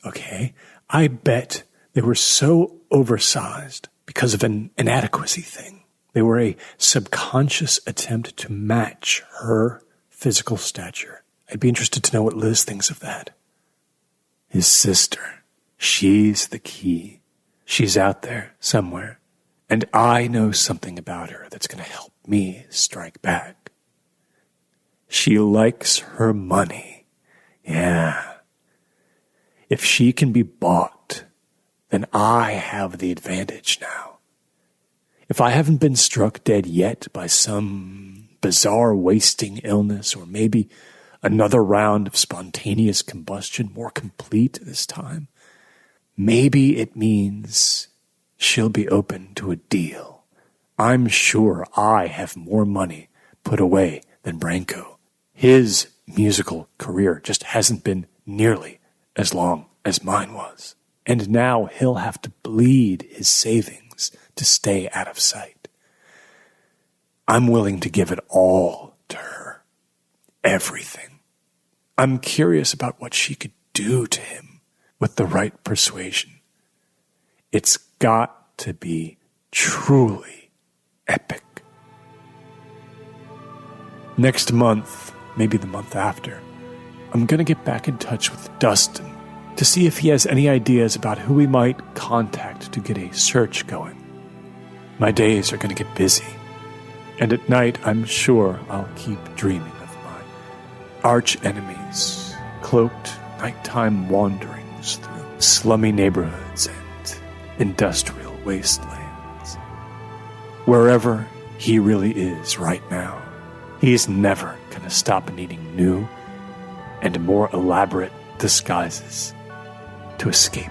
they were so oversized because of an inadequacy thing. They were a subconscious attempt to match her physical stature. I'd be interested to know what Liz thinks of that. His sister, she's the key. She's out there somewhere, and I know something about her that's going to help me strike back. She likes her money. Yeah. If she can be bought, then I have the advantage now. If I haven't been struck dead yet by some bizarre wasting illness, or maybe another round of spontaneous combustion, more complete this time, maybe it means she'll be open to a deal. I'm sure I have more money put away than Branko. His musical career just hasn't been nearly as long as mine was. And now he'll have to bleed his savings to stay out of sight. I'm willing to give it all to her. Everything. I'm curious about what she could do to him with the right persuasion. It's got to be truly epic. Next month, maybe the month after, I'm going to get back in touch with Dustin to see if he has any ideas about who we might contact to get a search going. My days are going to get busy, and at night I'm sure I'll keep dreaming of my arch-enemies, cloaked nighttime wanderings through slummy neighborhoods and industrial wastelands. Wherever he really is right now, he's never going to stop needing new and more elaborate disguises to escape.